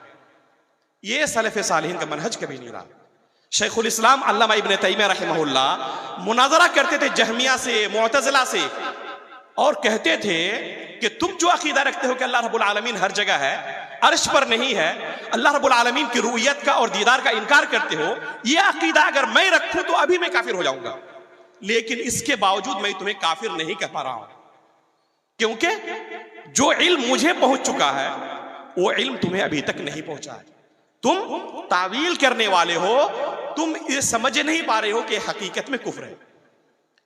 ये सलफ़े सालिहीन का मनहज कभी नहीं रहा। शेखुल इस्लाम अल्लामा इब्न तैमिया रहमहुल्लाह मुनाजरा करते थे जहमिया से, मुअतज़िला से, और कहते थे कि तुम जो अकीदा रखते हो कि अल्लाह रब्बुल आलमीन हर जगह है, अर्श पर नहीं है, अल्लाह रब्बुल आलमीन की रुयत का और दीदार का इनकार करते हो, यह अकीदा अगर मैं रखूं तो अभी मैं काफिर हो जाऊंगा, लेकिन इसके बावजूद मैं तुम्हें काफिर नहीं कह पा रहा हूं, क्योंकि जो इल्म मुझे पहुंच चुका है वो इल्म तुम्हें अभी तक नहीं पहुंचा है। तुम तावील करने वाले हो, तुम ये समझ नहीं पा रहे हो कि हकीकत में कुफ्र है।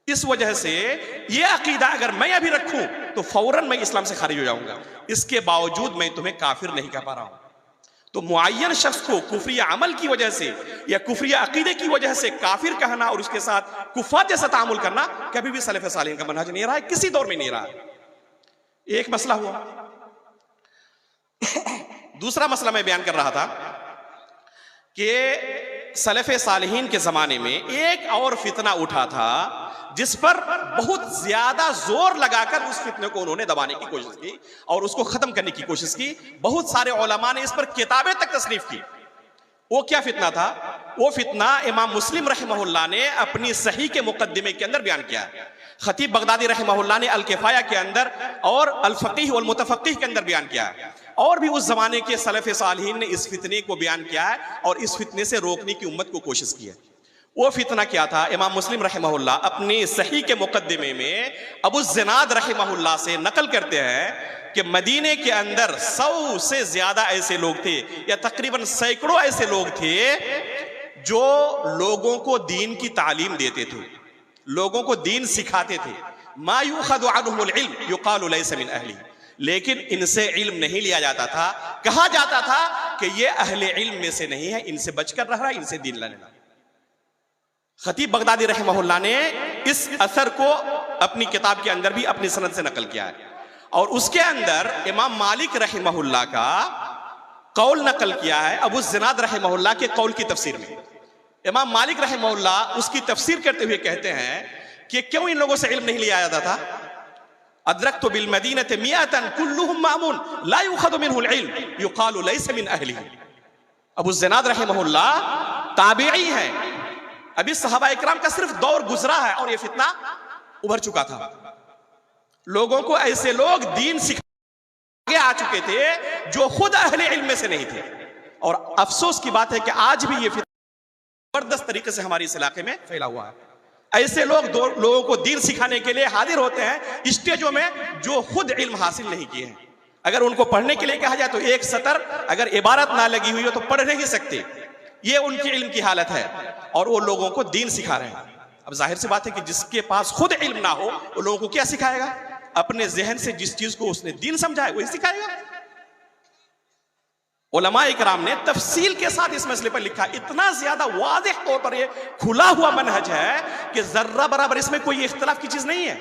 इस वजह से ये अकीदा अगर मैं अभी रखूं तो फौरन मैं इस्लाम से खारिज हो जाऊंगा, इसके बावजूद मैं तुम्हें काफिर नहीं कह पा रहा हूं। तो मुअय्यन शख्स को कुफरिया अमल की वजह से या कुफरिया अकीदे की वजह से काफिर कहना और उसके साथ कुफार जैसा तामुल करना कभी भी सलफ़े सालिहीन का मनहज नहीं रहा है, किसी दौर में नहीं रहा है। एक मसला हुआ। दूसरा मसला मैं बयान कर रहा था कि सलफ़े सालिहीन के ज़माने में एक और फितना उठा था जिस पर बहुत ज़्यादा जोर लगाकर उस फितने को उन्होंने दबाने की कोशिश की और उसको ख़त्म करने की कोशिश की। बहुत सारे उलमा ने इस पर किताबें तक तसनीफ़ की। वो क्या फितना था? वो फितना इमाम मुस्लिम रहमहुल्लाह ने अपनी सही के मुकद्दिमे के अंदर बयान किया है। खतीब बगदादी रहमहुल्लाह ने अल किफ़ाया के अंदर और अल फ़क़ीह वल मुतफ़क़्क़ीह के अंदर बयान किया है, और भी उस जमाने के सलफ़े सालिहीन ने इस फितने को बयान किया है और इस फितने से रोकने की उम्मत को कोशिश की है। वो फितना क्या था? इमाम मुस्लिम रहमहुल्लाह अपनी सही के मुकद्दिमे में अबू ज़िनाद रहमहुल्लाह से नकल करते हैं कि मदीने के अंदर 100 से ज्यादा ऐसे लोग थे या तकरीबन सैकड़ों ऐसे लोग थे जो लोगों को दीन की तालीम देते थे, लोगों को दीन सिखाते थे, मा युखदु अन्हुल इल्म युकालु लैसा मिन अहली, लेकिन इनसे इल्म नहीं लिया जाता था। कहा जाता था कि ये अहले इल्म में से नहीं है, इनसे बचकर रह रहा है, इनसे दीन लेना। खतीब बगदादी रहमहुल्लाह ने इस असर को अपनी किताब के अंदर भी अपनी सनद से नकल किया है, और उसके अंदर इमाम मालिक रहमहुल्लाह का कौल नकल किया है अबू ज़िनाद रहमहुल्लाह के कौल की तफसीर में। इमाम मालिक रहमहुल्लाह उसकी तफसीर करते हुए कहते हैं कि क्यों इन लोगों से इल्म नहीं लिया जाता था। अदरकतु बिल मदीनति मिअतन कुल्लुहुम मामून ला युखदु मिनहुल इल्म युकालु लैसा मिन अहलिही। अबू ज़िनाद रहमहुल्लाह ताबिई हैं, अभी सहाबा इकराम का सिर्फ दौर गुजरा है और ये फितना उभर चुका था। लोगों को ऐसे लोग दीन सिखा आ चुके थे जो खुद अहले इल्म में से नहीं थे, और अफसोस की बात है कि आज भी ये फितना जबरदस्त तरीके से हमारे इस इलाके में फैला हुआ है। ऐसे लोग लोगों को दीन सिखाने के लिए हाजिर होते हैं स्टेजों में जो खुद इल्म हासिल नहीं किए हैं। अगर उनको पढ़ने के लिए कहा जाए तो एक सतर अगर इबारत ना लगी हुई हो तो पढ़ नहीं सकते। ये उनकी इल्म की हालत है, और वो लोगों को दीन सिखा रहे हैं। अब जाहिर सी बात है कि जिसके पास खुद इल्म ना हो वो लोगों को क्या सिखाएगा? अपने जहन से जिस चीज को उसने दीन समझा है वही सिखाएगा। उलमा इकराम ने तफसील के साथ इस मसले पर लिखा, इतना ज्यादा वाज़ेह तौर पर ये खुला हुआ मनहज है कि जर्रा बराबर इसमें कोई इख्तिलाफ की चीज नहीं है।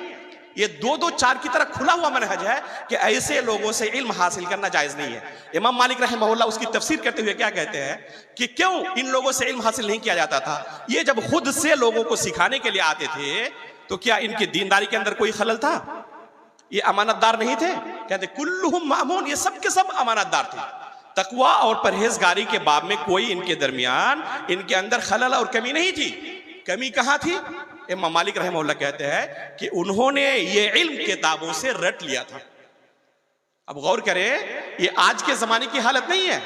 ये 2-2-4 की तरह खुला हुआ मनहज है कि ऐसे लोगों से इल्म हासिल करना जायज नहीं है। इमाम मालिक रहमहुल्लाह उसकी तफसीर करते हुए क्या कहते हैं कि क्यों इन लोगों से इल्म हासिल नहीं किया जाता था। ये जब खुद से लोगों को सिखाने के लिए आते थे तो क्या इनकी दीनदारी के अंदर कोई खलल था? ये अमानतदार नहीं थे? कहते कुल्लुहुम मामून, ये सब के सब अमानतदार थे। तकवा और परहेजगारी के बाब में कोई इनके दरमियान इनके अंदर खलल और कमी नहीं थी। कमी कहां थी? इमाम मालिक रहमहुल्लाह कहते हैं कि उन्होंने ये इल्म किताबों से रट लिया था। अब गौर करें, ये आज के जमाने की हालत नहीं है।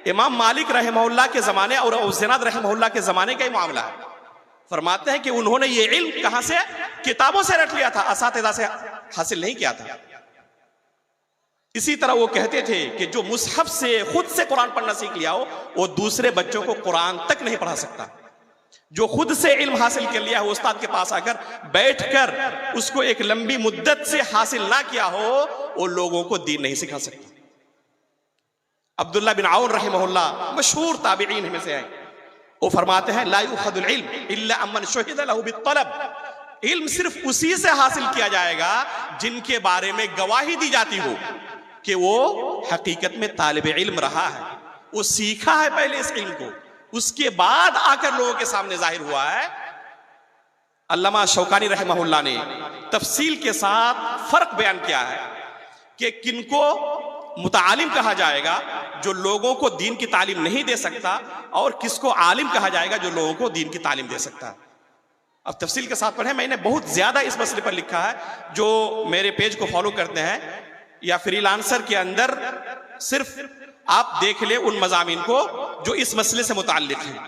इमाम मालिक रहमहुल्लाह के जमाने और अबू ज़िनाद रहमहुल्लाह के जमाने का ही मामला है। फरमाते हैं कि उन्होंने ये इल्म कहां से? किताबों से रट लिया था, असातिज़ा से हासिल नहीं किया था। इसी तरह वो कहते थे कि जो मुसहफ से खुद से कुरान पढ़ना सीख लिया हो वो दूसरे बच्चों को कुरान तक नहीं पढ़ा सकता। जो खुद से इल्म हासिल कर लिया हो उस्ताद के पास आकर बैठकर उसको एक लंबी मुद्दत से हासिल ना किया हो वो लोगों को दीन नहीं सिखा सकता। अब्दुल्लाह बिन औन रहमहुल्लाह मशहूर ताबिईन में से हैं, वो फरमाते हैं ला युखदुल इल्म इल्ला अमन शुहिद लहु बित्तलब। इल्म सिर्फ उसी से हासिल किया जाएगा जिनके बारे में गवाही दी जाती हो कि वो हकीकत में तालिब इल्म रहा है, वो सीखा है पहले इस इल्म को, उसके बाद आकर लोगों के सामने जाहिर हुआ है। अल्लामा शौकानी रहमहुल्लाह ने तफसील के साथ फर्क बयान किया है कि किनको मुतालिम कहा जाएगा जो लोगों को दीन की तालीम नहीं दे सकता, और किसको आलिम कहा जाएगा जो लोगों को दीन की तालीम दे सकता है। अब तफसील के साथ पढ़ें, मैंने बहुत ज्यादा इस मसले पर लिखा है। जो मेरे पेज को फॉलो करते हैं या फ्रीलांसर के अंदर सिर्फ आप देख ले उन मज़ामीन को जो इस मसले से मुताल्लिक हैं,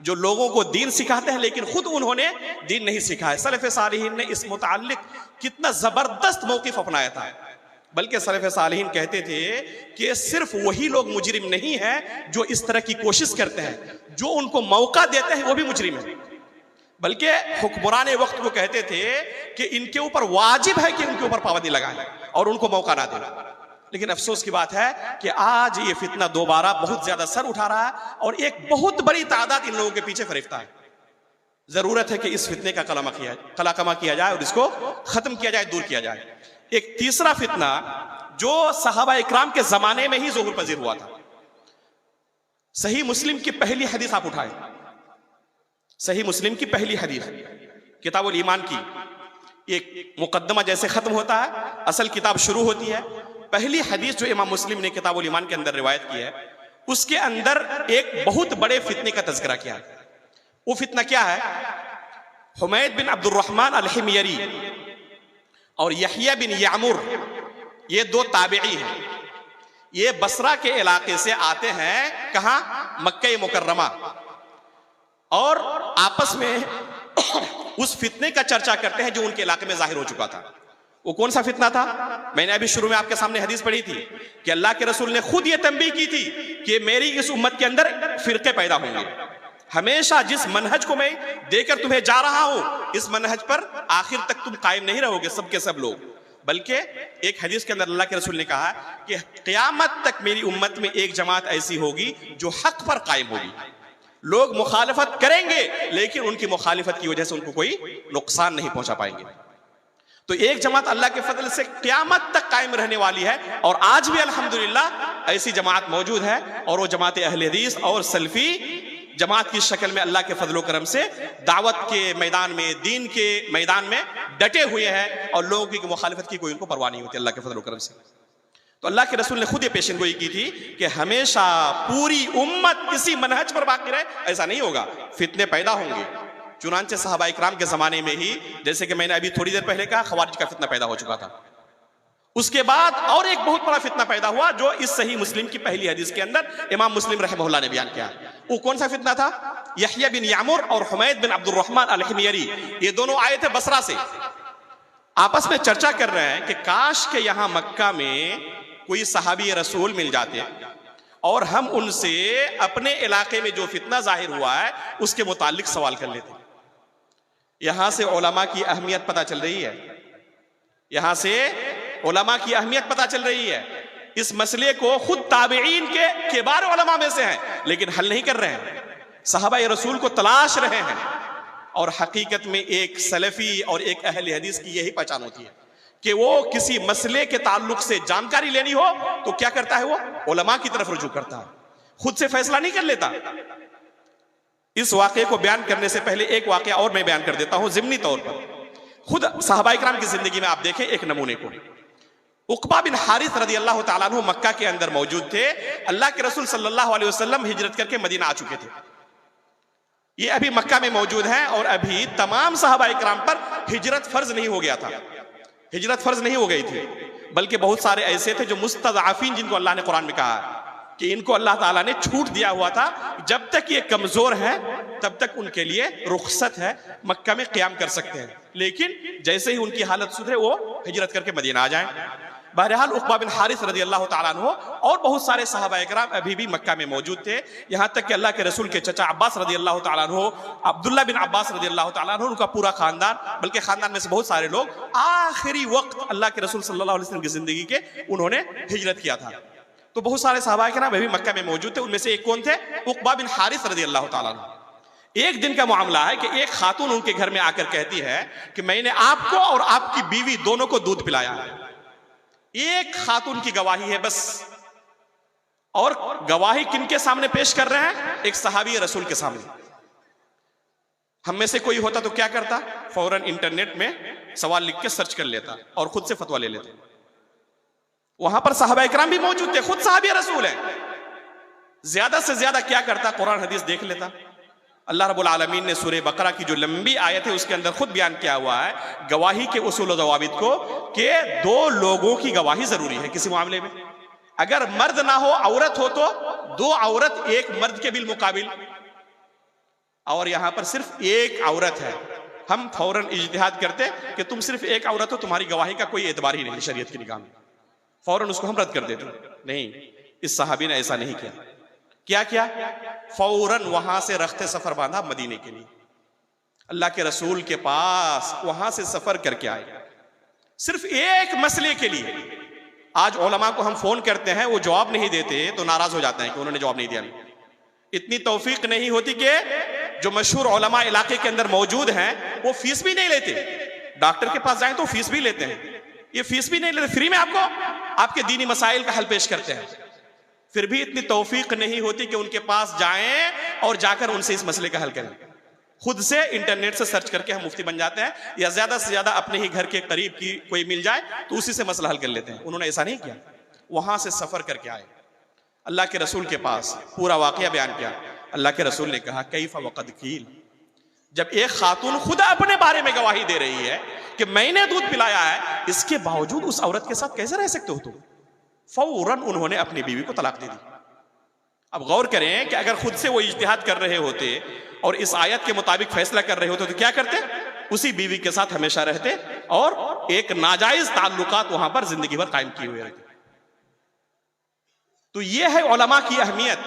जो लोगों को दीन सिखाते हैं लेकिन खुद उन्होंने दीन नहीं सीखा है। सलफ़ सालिहीन ने इस मुताल्लिक कितना जबरदस्त मौक़िफ़ अपनाया था। बल्कि सलफ़ सालिहीन कहते थे कि सिर्फ वही लोग मुजरिम नहीं हैं जो इस तरह की कोशिश करते हैं, जो उनको मौका देते हैं वो भी मुजरिम है। बल्कि हुक्मरान वक्त को कहते थे कि इनके ऊपर वाजिब है कि उनके ऊपर पाबंदी लगाएं और उनको मौका ना दें। लेकिन अफसोस की बात है कि आज ये फितना दोबारा बहुत ज्यादा सर उठा रहा है और एक बहुत बड़ी तादाद इन लोगों के पीछे फरिफ्ता है। जरूरत है कि इस फितने का कलाकमा किया जाए और इसको खत्म किया जाए, दूर किया जाए। एक तीसरा फितना जो सहाबा इकराम के जमाने में ही ज़ुहूर पजीर हुआ था। सही मुस्लिम की पहली हदीस आप उठाएं, सही मुस्लिम की पहली हदीस किताबुल ईमान की, एक मुकद्दमा जैसे खत्म होता है असल किताब शुरू होती है। पहली हदीस जो इमाम मुस्लिम ने किताबुल ईमान के अंदर रिवायत की है उसके अंदर एक बहुत बड़े फितने का तज़किरा किया है। वो फितना क्या है? हुमैद बिन अब्दुर्रहमान अल-हिमयरी और यहया बिन यामुर, ये दो ताबिई हैं। ये बसरा के इलाके से आते हैं, कहां? मक्का मुकर्रमा, और आपस में उस फितने का चर्चा करते हैं जो उनके इलाके में जाहिर हो चुका था। वो कौन सा फितना था? मैंने अभी शुरू में आपके सामने हदीस पढ़ी थी कि अल्लाह के रसूल ने खुद ये तंबीह की थी कि मेरी इस उम्मत के अंदर फिरके पैदा होंगे, हमेशा जिस मनहज को मैं देकर तुम्हें जा रहा हूं, इस मनहज पर आखिर तक तुम कायम नहीं रहोगे सब के सब लोग। बल्कि एक हदीस के अंदर अल्लाह के रसूल ने कहा कि क़यामत तक मेरी उम्मत में एक जमात ऐसी होगी जो हक पर कायम होगी। लोग मुखालिफत करेंगे लेकिन उनकी मुखालिफत की वजह से उनको कोई नुकसान नहीं पहुंचा पाएंगे। तो एक जमात अल्लाह के फजल से क़यामत तक कायम रहने वाली है, और आज भी अल्हम्दुलिल्लाह ऐसी जमात मौजूद है, और वो जमात अहले हदीस और सल्फी जमात की शक्ल में अल्लाह के फजल करम से दावत के मैदान में, दीन के मैदान में डटे हुए हैं, और लोगों की मुखालिफत की कोई उनको परवाह नहीं होती अल्लाह के फजल करम से। तो अल्लाह के रसूल ने खुद ये पेशेनगोई की थी कि हमेशा पूरी उम्मत इसी मनहज पर बाकी रहे, ऐसा नहीं होगा, फितने पैदा होंगे। चुनांचे सहाबा इकराम के जमाने में ही, जैसे कि मैंने अभी थोड़ी देर पहले कहा, खवारिज का फितना पैदा हो चुका था। उसके बाद और एक बहुत बड़ा फितना पैदा हुआ जो इस सही मुस्लिम की पहली हदीस के अंदर इमाम मुस्लिम रहमहुल्लाह ने बयान किया। वो कौन सा फितना था? यहया बिन यामुर और हुमैद बिन अब्दुर्रहमान अल-हिमयरी, ये दोनों आए थे बसरा से, आपस में चर्चा कर रहे हैं कि काश के यहां मक्का में कोई सहाबी रसूल मिल जाते और हम उनसे अपने इलाके में जो फितना जाहिर हुआ है उसके मुतालिक सवाल कर लेते। यहां से उलमा की अहमियत पता चल रही है, यहां से उलमा की अहमियत पता चल रही है। इस मसले को खुद ताबईन के किबार उलमा में से हैं, लेकिन हल नहीं कर रहे हैं, सहाबा रसूल को तलाश रहे हैं। और हकीकत में एक सलफी और एक अहले हदीस की यही पहचान होती है कि वो किसी मसले के ताल्लुक से जानकारी लेनी हो तो क्या करता है, वो उलमा की तरफ रुजू करता है, खुद से फैसला नहीं कर लेता। इस वाक़े को बयान करने से पहले एक वाक़या और मैं बयान कर देता हूं ज़िम्नी तौर पर। खुद सहाबा इकराम की जिंदगी में आप देखें एक नमूने को। उक़बा बिन हारिस रज़ी अल्लाह तआला अन्हु मक्का के अंदर मौजूद थे। अल्लाह के रसूल सल्लल्लाहु अलैहि वसल्लम हिजरत करके मदीना आ चुके थे, ये अभी मक्का में मौजूद हैं, और अभी तमाम सहाबा इकराम पर हिजरत फर्ज नहीं हो गया था, हिजरत फर्ज नहीं हो गई थी, बल्कि बहुत सारे ऐसे थे जो मुस्तज़अफ़ीन, जिनको अल्लाह ने कुरान में कहा है कि इनको अल्लाह ताला ने छूट दिया हुआ था, जब तक ये कमजोर हैं तब तक उनके लिए रुखसत है, मक्का में क़याम कर सकते हैं, लेकिन जैसे ही उनकी हालत सुधरे वो हिजरत करके मदीना आ जाएं। बहरहाल उक़बा बिन हारिस रज़ी अल्लाह तआला अन्हु और बहुत सारे सहाबा इकराम अभी भी मक्का में मौजूद थे, यहाँ तक कि अल्लाह के रसूल के चचा अब्बास रज़ी अल्लाह तआला अन्हु, अब्दुल्ला बिन अब्बास रज़ी अल्लाह तआला अन्हु, उनका पूरा खानदान, बल्कि खानदान में से बहुत सारे लोग आखिरी वक्त अल्लाह के रसूल सल्लल्लाहु अलैहि वसल्लम की जिंदगी के उन्होंने हिजरत किया था। तो बहुत सारे सहाबा इकराम अभी मक्का में मौजूद थे, उनमें से एक कौन थे? उक़बा बिन हारिस रज़ी अल्लाह तआला अन्हु। एक दिन का मामला है कि एक खातून उनके घर में आकर कहती है कि मैंने आपको और आपकी बीवी दोनों को दूध पिलाया है। एक खातून की गवाही है बस, और गवाही किनके सामने पेश कर रहे हैं? एक सहाबी रसूल के सामने। हम में से कोई होता तो क्या करता? फौरन इंटरनेट में सवाल लिख के सर्च कर लेता और खुद से फतवा ले लेता। वहां पर सहाबा इकराम भी मौजूद थे, खुद सहाबी रसूल है, ज्यादा से ज्यादा क्या करता? कुरान हदीस देख लेता। अल्लाह रब्बुल आलमीन ने सूरह बकरा की जो लंबी आयत है उसके अंदर खुद बयान किया हुआ है गवाही के उसूल और ज़वाबित को, कि दो लोगों की गवाही जरूरी है किसी मामले में। अगर मर्द ना हो, औरत हो, तो दो औरत एक मर्द के बिल मुकाबिल, और यहां पर सिर्फ एक औरत है, हम फौरन इज्तिहाद करते कि तुम सिर्फ एक औरत हो, तुम्हारी गवाही का कोई एतबार ही नहीं शरीयत की निगाह में, फौरन उसको हम रद्द कर देते। नहीं, इस सहाबी ने ऐसा नहीं किया। क्या किया? फौरन वहां से रख्ते सफर बांधा मदीने के लिए, अल्लाह के रसूल के पास वहां से सफर करके आए सिर्फ एक मसले के लिए। आज उलमा को हम फोन करते हैं, वो जवाब नहीं देते तो नाराज हो जाते हैं कि उन्होंने जवाब नहीं दिया। इतनी तौफीक नहीं होती कि जो मशहूर उलमा इलाके के अंदर मौजूद हैं वो फीस भी नहीं लेते। डॉक्टर के पास जाएं तो फीस भी लेते हैं, ये फीस भी नहीं लेते, फ्री में आपको आपके दीनी मसाइल का हल पेश करते हैं। फिर भी इतनी तौफीक नहीं होती कि उनके पास जाएं और जाकर उनसे इस मसले का हल करें। खुद से इंटरनेट से सर्च करके हम मुफ्ती बन जाते हैं, या ज्यादा से ज्यादा अपने ही घर के करीब की कोई मिल जाए तो उसी से मसला हल कर लेते हैं। उन्होंने ऐसा नहीं किया, वहां से सफर करके आए अल्लाह के रसूल के पास, पूरा वाकया बयान किया। अल्लाह के रसूल ने कहा कैफा वक़द कील, जब एक खातून खुद अपने बारे में गवाही दे रही है कि मैंने दूध पिलाया है, इसके बावजूद उस औरत के साथ कैसे रह सकते हो तुम? फौरन उन्होंने अपनी बीवी को तलाक दे दी। अब गौर करें कि अगर खुद से वो इज्तिहाद कर रहे होते और इस आयत के मुताबिक फैसला कर रहे होते तो क्या करते? उसी बीवी के साथ हमेशा रहते और एक नाजायज ताल्लुकात वहां पर जिंदगी भर कायम किए हुए रहते। तो ये है उलमा की अहमियत।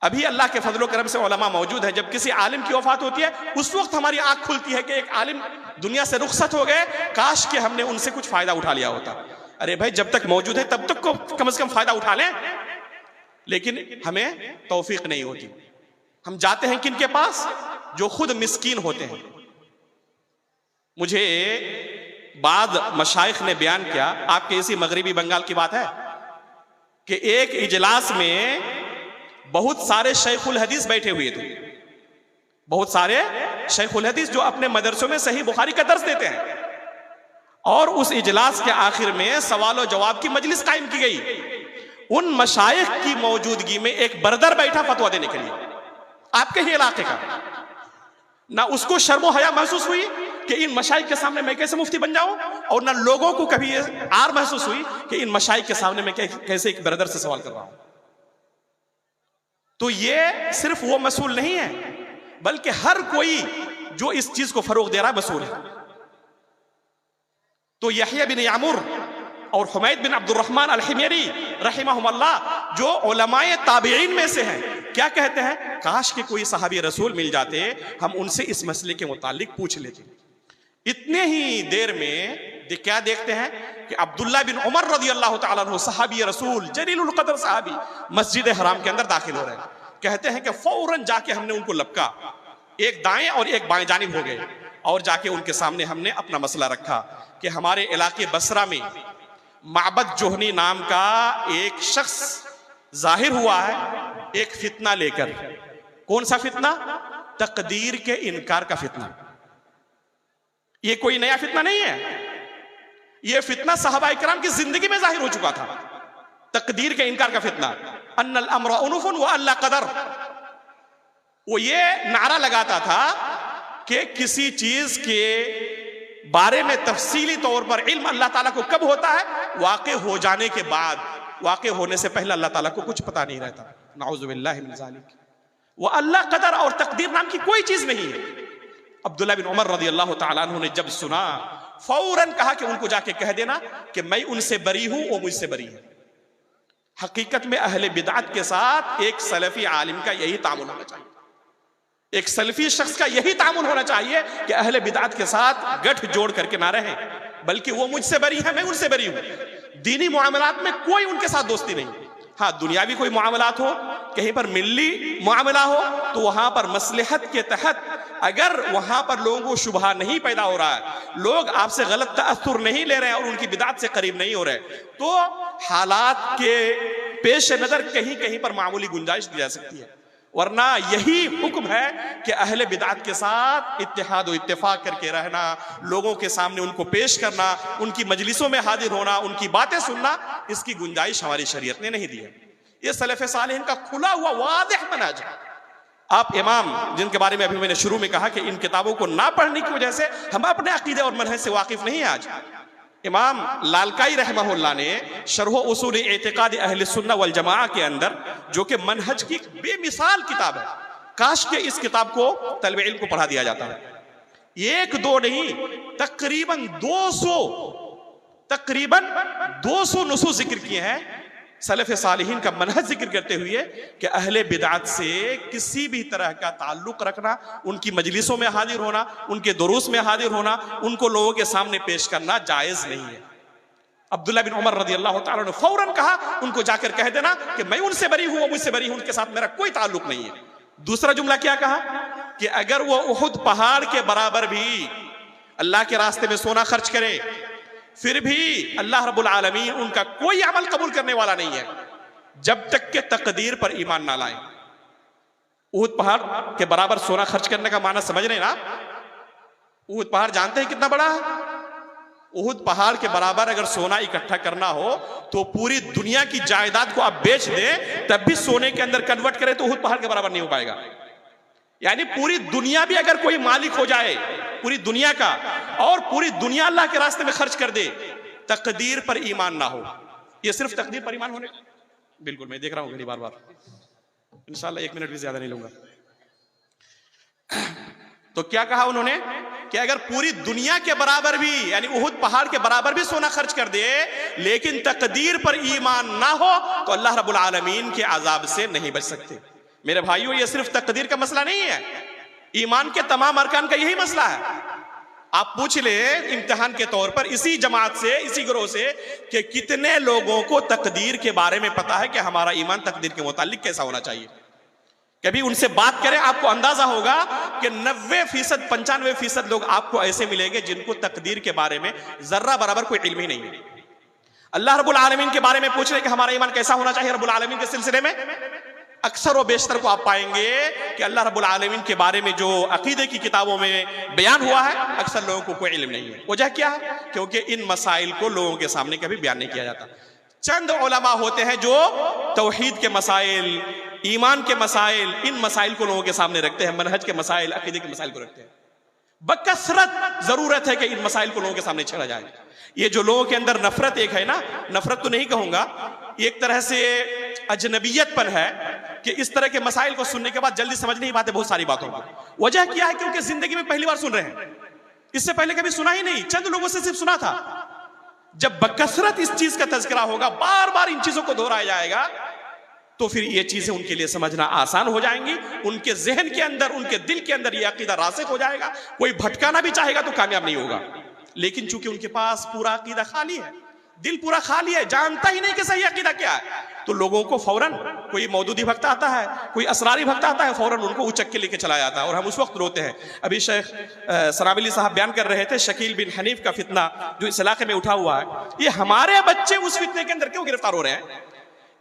अभी अल्लाह के फजलो करम से उलमा मौजूद है, जब किसी आलिम की वफात होती है उस वक्त हमारी आंख खुलती है कि एक आलिम दुनिया से रुखसत हो गए, काश कि हमने उनसे कुछ फायदा उठा लिया होता। अरे भाई, जब तक मौजूद है तब तक को कम से कम फायदा उठा लें, लेकिन हमें तौफीक नहीं होती। हम जाते हैं किन के पास? जो खुद मिस्कीन होते हैं। मुझे बाद मशाइख ने बयान किया, आपके इसी मगरिबी बंगाल की बात है, कि एक इजलास में बहुत सारे शेखुल हदीस बैठे हुए थे, बहुत सारे शेखुल हदीस जो अपने मदरसों में सही बुखारी का दर्स देते हैं, और उस इजलास के आखिर में सवाल और जवाब की मजलिस कायम की गई। उन मशाइख की मौजूदगी में एक बरदर बैठा फतवा देने के लिए, आपके ही इलाके का। ना उसको शर्मो हया महसूस हुई कि इन मशाइख के सामने मैं कैसे मुफ्ती बन जाऊं, और ना लोगों को कभी आर महसूस हुई कि इन मशाइख के सामने मैं कैसे एक ब्रदर से सवाल कर रहा हूं। तो ये सिर्फ वो मसूल नहीं है, बल्कि हर कोई जो इस चीज को फरोग दे रहा है मसूल है। तो यहया बिन यामुर और हुमैद बिन अब्दुर्रहमान अल-हिमयरी रहमहुल्लाह जो उलमाए ताबीईन में से हैं, क्या कहते हैं? काश के कोई सहाबी रसूल मिल जाते, हम उनसे इस मसले के मुतालिक पूछ लेते। इतने ही देर में क्या देखते हैं कि अब्दुल्ला बिन उमर रज़ियल्लाहु ताला अन्हु सहाबी रसूल जलीलुल क़द्र सहाबी मस्जिद हराम के अंदर दाखिल हो रहे हैं। कहते हैं कि फौरन जाके हमने उनको लपका, एक दाएं और एक बाएं जानिब हो गए, और जाके उनके सामने हमने अपना मसला रखा कि हमारे इलाके बसरा में माबद जोहनी नाम का एक शख्स जाहिर हुआ है एक फितना लेकर। कौन सा फितना? तकदीर के इनकार का फितना। ये कोई नया फितना नहीं है, ये फितना सहाबा इकराम की जिंदगी में जाहिर हो चुका था। तकदीर के इनकार का फितना, अन्नल अम्र उनुफुन व अल्ला कदर। वो ये नारा लगाता था कि किसी चीज के बारे में तफसीली तौर पर इल्म अल्लाह ताला को कब होता है? वाक़े हो जाने के बाद, वाक़े होने से पहले अल्लाह ताला को कुछ पता नहीं रहता। नाउज़ु बिल्लाहि मिन ज़ालिक। वो अल्लाह कदर और तकदीर नाम की कोई चीज नहीं है। अब्दुल्ला बिन उमर रज़ियल्लाहु ताला अन्हु ने जब सुना, फौरन कहा कि उनको जाके कह देना कि मैं उनसे बरी हूं, वो मुझसे बरी है। हकीकत में अहले बिदअत के साथ एक सलफी आलिम का यही तामुल होना चाहिए, एक सलफी शख्स का यही तामुल होना चाहिए कि अहले बिदअत के साथ गठ जोड़ करके ना रहें, बल्कि वो मुझसे बरी है, मैं उनसे बरी हूं। दीनी मुआमलात में कोई उनके साथ दोस्ती नहीं। हाँ, दुनियावी कोई मामलात हो, कहीं पर मिल्ली मामला हो, तो वहां पर मसलहत के तहत अगर वहां पर लोगों को शुबहा नहीं पैदा हो रहा है, लोग आपसे गलत तअस्सुर नहीं ले रहे हैं और उनकी बिदअत से करीब नहीं हो रहे, तो हालात के पेश नजर कहीं कहीं पर मामूली गुंजाइश दी जा सकती है। वरना यही हुक्म है कि अहले बिदअत के साथ इत्तेहाद और इत्तेफाक करके रहना, लोगों के सामने उनको पेश करना, उनकी मजलिसों में हाजिर होना, उनकी बातें सुनना, इसकी गुंजाइश हमारी शरीयत ने नहीं दी है। ये सलफ़े सालिहीन का खुला हुआ वाज़ेह मनहज है। आप इमाम जिनके बारे में अभी मैंने शुरू में कहा कि इन किताबों को ना पढ़ने की वजह से हम अपने अकीदे और मनहज से वाकिफ नहीं है। आज इमाम लालकाई रहमहुल्लाह ने शरह उसूल एतिकाद अहले सुन्नह वल जमाअह के अंदर, जो कि मनहज की बेमिसाल किताब है, काश के इस किताब को तलबे इल्म को पढ़ा दिया जाता है। एक दो नहीं, तकरीबन 200 नुसूस जिक्र किए हैं सलफ़े सालिहीन का मनहज जिक्र करते हुए कि अहले बिदअत से किसी भी तरह का ताल्लुक रखना, उनकी मजलिसों में हाजिर होना, उनके दुरूस में हाजिर होना, उनको लोगों के सामने पेश करना जायज़ नहीं है। अब्दुल्ला बिन उमर रज़ियल्लाहु ताला ने फौरन कहा, उनको जाकर कह देना कि मैं उनसे बरी हूं, वो मुझसे बरी हूं, उनके साथ मेरा कोई ताल्लुक नहीं है। दूसरा जुमला क्या कहा कि अगर वो उहुद पहाड़ के बराबर भी अल्लाह के रास्ते में सोना खर्च करे, फिर भी अल्लाह रब्बुल आलमीन उनका कोई अमल कबूल करने वाला नहीं है जब तक के तकदीर पर ईमान ना लाए। उहुद पहाड़ के बराबर सोना खर्च करने का माना समझ रहे हैं ना? उहुद पहाड़ जानते हैं कितना बड़ा है? उहुद पहाड़ के बराबर अगर सोना इकट्ठा करना हो तो पूरी दुनिया की जायदाद को आप बेच दें, तब भी सोने के अंदर कन्वर्ट करें तो उहुद पहाड़ के बराबर नहीं हो पाएगा। यानी पूरी दुनिया भी अगर कोई मालिक हो जाए, पूरी दुनिया का, और पूरी दुनिया अल्लाह के रास्ते में खर्च कर दे, तकदीर पर ईमान ना हो, ये सिर्फ तकदीर पर ईमान होने, बिल्कुल मैं देख रहा हूं घड़ी बार बार, इंशाल्लाह 1 मिनट भी ज्यादा नहीं लूंगा। तो क्या कहा उन्होंने कि अगर पूरी दुनिया के बराबर भी, यानी उहुद पहाड़ के बराबर भी सोना खर्च कर दे, लेकिन तकदीर पर ईमान ना हो, तो अल्लाह रब्बुल आलमीन के अजाब से नहीं बच सकते। मेरे भाइयों, ये सिर्फ तकदीर का मसला नहीं है, ईमान के तमाम अरकान का यही मसला है। आप पूछ ले इम्तिहान के तौर पर इसी जमात से, इसी ग्रोह से, कि कितने लोगों को तकदीर के बारे में पता है कि हमारा ईमान तकदीर के मुतालिक कैसा होना चाहिए। कभी उनसे बात करें, आपको अंदाजा होगा कि 90%, 95% लोग आपको ऐसे मिलेंगे जिनको तकदीर के बारे में जर्रा बराबर कोई इल्म ही नहीं है। अल्लाह रब्बुल आलमीन के बारे में पूछ रहे कि हमारा ईमान कैसा होना चाहिए, रब्बुल आलमीन के सिलसिले में अक्सर और बेशतर को आप पाएंगे कि अल्लाह रब्बुल आलमीन के बारे में जो अकीदे की किताबों में बयान हुआ है, अक्सर लोगों को कोई इल्म नहीं है। वजह क्या है? क्योंकि इन मसाइल को लोगों के सामने कभी बयान नहीं किया जाता। चंद उलमा होते हैं जो तौहीद के मसाइल, ईमान के मसाइल, इन मसाइल को लोगों के सामने रखते हैं, मनहज के मसाइल, अकीदे के मसाइल को रखते हैं। बकसरत जरूरत है कि इन मसाइल को लोगों के सामने छेड़ा जाए। ये जो लोगों के अंदर नफरत एक है ना, नफरत तो नहीं कहूंगा, एक तरह से अजनबियतपन है कि इस तरह के मसाइल को सुनने के बाद जल्दी समझ नहीं पाते बहुत सारी बातों को। वजह क्या है? क्योंकि जिंदगी में पहली बार सुन रहे हैं, इससे पहले कभी सुना ही नहीं, चंद लोगों से सिर्फ सुना था। जब बकसरत इस चीज का तज़किरा होगा, बार बार इन चीजों को दोहराया जाएगा, तो फिर ये चीजें उनके लिए समझना आसान हो जाएंगी। उनके जहन के अंदर, उनके दिल के अंदर ये अकीदा रासिख हो जाएगा। कोई भटकाना भी चाहेगा तो कामयाब नहीं होगा। लेकिन चूंकि उनके पास पूरा अकीदा खाली है, दिल पूरा खाली है, जानता ही नहीं कि सही अकीदा क्या है, तो लोगों को फौरन कोई मौदूदी भक्त आता है, कोई असरारी भक्त आता है, फौरन उनको उचक के लेके चला जाता है। और हम उस वक्त रोते हैं। अभी शेख सराबिली साहब बयान कर रहे थे शकील बिन हनीफ का फितना जो इस इलाके में उठा हुआ है, ये हमारे बच्चे उस फितने के अंदर क्यों गिरफ्तार हो रहे हैं?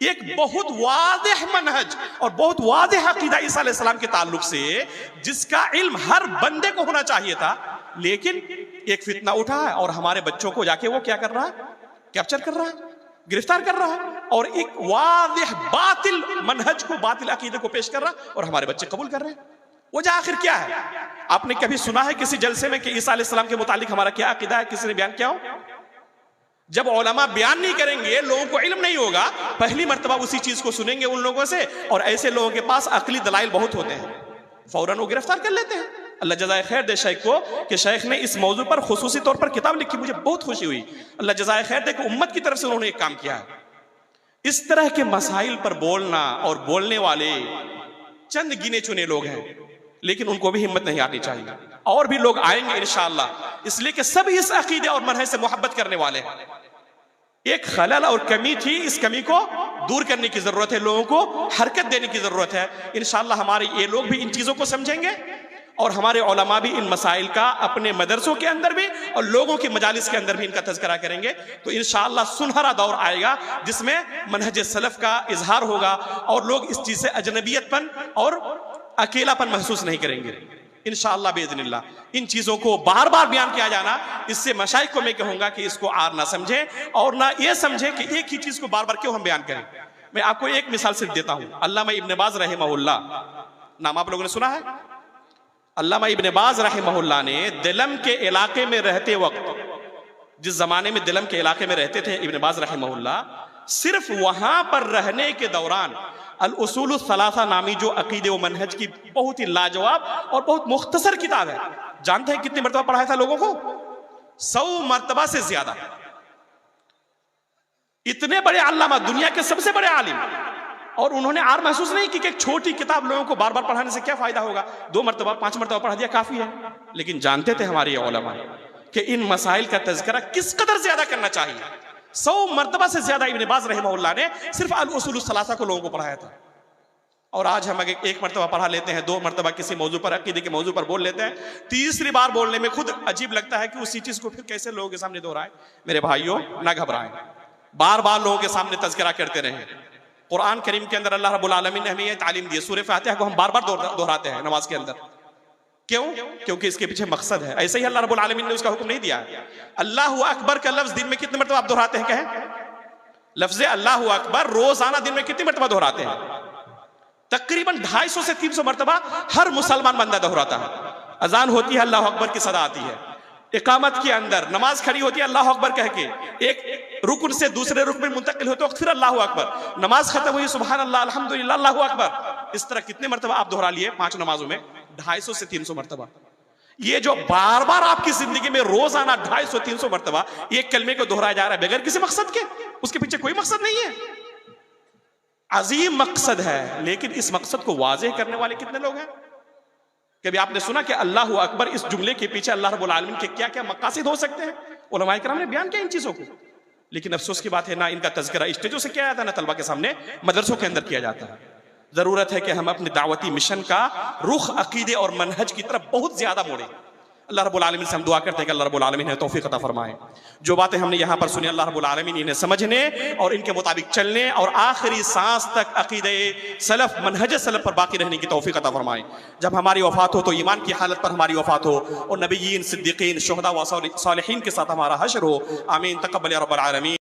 एक बहुत वाज़ेह मनहज और बहुत वाज़ेह अकीदा ईसा अलैहिस्सलाम के ताल्लुक से, जिसका इल्म हर बंदे को होना चाहिए था, लेकिन एक फितना उठा है और हमारे बच्चों को जाके वो क्या कर रहा है? कैप्चर कर रहा है, गिरफ्तार कर रहा है, और एक वाज़ेह बातिल मनहज को, बातिल अकीदे को पेश कर रहा है, और हमारे बच्चे कबूल कर रहे हैं। वजह आखिर क्या है? आपने कभी सुना है किसी जलसे में कि ईसा अलैहिस्सलाम के मुतालिक हमारा क्या अकीदा है? किसी ने बयान किया हो? जब उलमा बयान नहीं करेंगे, लोगों को इल्म नहीं होगा, पहली मर्तबा उसी चीज को सुनेंगे उन लोगों से, और ऐसे लोगों के पास अकली दलाइल बहुत होते हैं, फौरन वो गिरफ्तार कर लेते हैं। अल्लाह जज़ाए खैर दे शेख को कि शेख ने इस मौजू पर खुसूसी तौर पर किताब लिखी, मुझे बहुत खुशी हुई। अल्लाह जज़ाए खैर दे कि उम्मत की तरफ से उन्होंने एक काम किया है। इस तरह के मसाइल पर बोलना, और बोलने वाले चंद गिने चुने लोग हैं, लेकिन उनको भी हिम्मत नहीं आनी चाहिए। और भी लोग आएंगे इंशाअल्लाह, इसलिए कि सब इस अकीदे और मनहज से मोहब्बत करने वाले हैं। एक खलल और कमी थी, इस कमी को दूर करने की जरूरत है, लोगों को हरकत देने की जरूरत है। इंशाअल्लाह हमारे ये लोग भी इन चीजों को समझेंगे, और हमारे उलमा भी इन मसाइल का अपने मदरसों के अंदर भी और लोगों की मजालिस के अंदर भी इनका तज़किरा करेंगे। तो इंशाअल्लाह सुनहरा दौर आएगा जिसमें मनहज सलफ का इजहार होगा, और लोग इस चीज से अजनबियतपन और अकेलापन महसूस नहीं करेंगे इंशाअल्लाह बेइज़्निल्लाह। इन चीजों को बार बार बयान किया जाना, इससे मशाइख को मैं कहूंगा कि इसको आर ना समझे, और ना ये समझे कि एक ही चीज को बार बार क्यों हम बयान करें। मैं आपको एक मिसाल सिर्फ देता हूं। अल्लामा इब्न बाज रहमहुल्लाह, नाम आप लोगों ने सुना है? अल्लामा इब्न बाज रहमहुल्लाह ने दिलम के इलाके में रहते वक्त, जिस जमाने में दिलम के इलाके में रहते थे इब्न बाज रहमहुल्लाह, सिर्फ वहां पर रहने के दौरान अल उसूल सलासा नामी जो अकीदे व मनहज की बहुत ही लाजवाब और बहुत मुख्तसर किताब है, जानते हैं कितनी मरतबा पढ़ाया था लोगों को? 100 मरतबा से ज्यादा। इतने बड़े अल्लामा, दुनिया के सबसे बड़े आलिम, और उन्होंने आर महसूस नहीं की कि एक छोटी किताब लोगों को बार बार पढ़ाने से क्या फायदा होगा, 2 मरतबा 5 मरतबा पढ़ा दिया काफी है। लेकिन जानते थे हमारे उलमा कि इन मसाइल का तज़किरा किस कदर ज्यादा करना चाहिए। 100 मरतबा से ज्यादा इब्न बाज रहमहुल्लाह ने सिर्फ अल उसूल सलासा को लोगों को पढ़ाया था। और आज हम अगर 1 मरतबा पढ़ा लेते हैं, 2 मरतबा किसी मौजू पर, अकीदे के मौजू पर बोल लेते हैं, तीसरी बार बोलने में खुद अजीब लगता है कि उसी चीज को फिर कैसे लोगों के सामने दोहराएं। मेरे भाइयों, ना घबराएं, बार बार लोगों के सामने तज़किरा करते रहें। कुरान करीम के अंदर अल्लाह रब्बुल आलमीन ने हमें यह तालीम दी है, सूरह फातिहा को हम बार बार दोहराते हैं नमाज के अंदर। क्यों? क्योंकि इसके पीछे मकसद है। ऐसे ही अल्लाह रब्बुल आलमीन ने उसका हुक्म नहीं दिया है। अल्लाहु अकबर का लफ्ज दिन में कितने मरतबा आप दोहराते हैं? कहें लफ्ज अल्लाहु अकबर रोजाना दिन में कितनी मरतबा दोहराते हैं? तकरीबन 250 से 300 मरतबा हर मुसलमान बंदा दोहराता है। अजान होती है, अल्लाह अकबर की सदा आती है। इकामत के अंदर नमाज खड़ी होती है, अल्लाह अकबर कह के एक रुकन से दूसरे रुकन में मुंतकिल होते वक्त फिर अल्लाह अकबर। नमाज खत्म हुई, सुभान अल्लाह, अल्हम्दुलिल्लाह, अल्लाहु अकबर। इस तरह कितने मरतबा आप दोहरा लिए 5 नमाजों में? 250 से 300 मरतबा। ये जो बार बार आपकी जिंदगी में रोजाना 250-300 मरतबा एक कलमे को दोहराया जा रहा है बगैर किसी मकसद के, उसके पीछे कोई मकसद नहीं है। अजीम मकसद है, लेकिन इस मकसद को वाज़ेह करने वाले कितने लोग हैं? कभी आपने सुना कि अल्लाहु अकबर इस जुमले के पीछे अल्लाह रब्बुल आलमीन के क्या क्या मकासिद हो सकते हैं? उलमाए किराम ने बयान किया इन चीजों को, लेकिन अफसोस की बात है ना इनका तज़किरा स्टेजों से किया जाता है, ना तलबा के सामने मदरसों के अंदर किया जाता है। जरूरत है कि हम अपने दावती मिशन का रुख अकीदे और मनहज की तरफ बहुत ज्यादा मोड़े। अल्लाह रब्बुल आलमीन से हम दुआ करते हैं कि अल्लाह रब्बुल आलमीन हमें तौफीक अता फरमाए। जो बातें हमने यहाँ पर सुनी अल्लाह रब्बुल आलमीन इन्हें समझने और इनके मुताबिक चलने और आखिरी सांस तक अकीदे सलफ मनहज सलफ पर बाकी रहने की तौफीक अता फरमाए। जब हमारी वफात हो तो ईमान की हालत पर हमारी वफात हो और नबीयीन, सिद्दीकीन, शुहदा व सालिहीन के साथ हमारा हश्र हो। आमीन। तक़ब्बल या रब्बल आलमीन।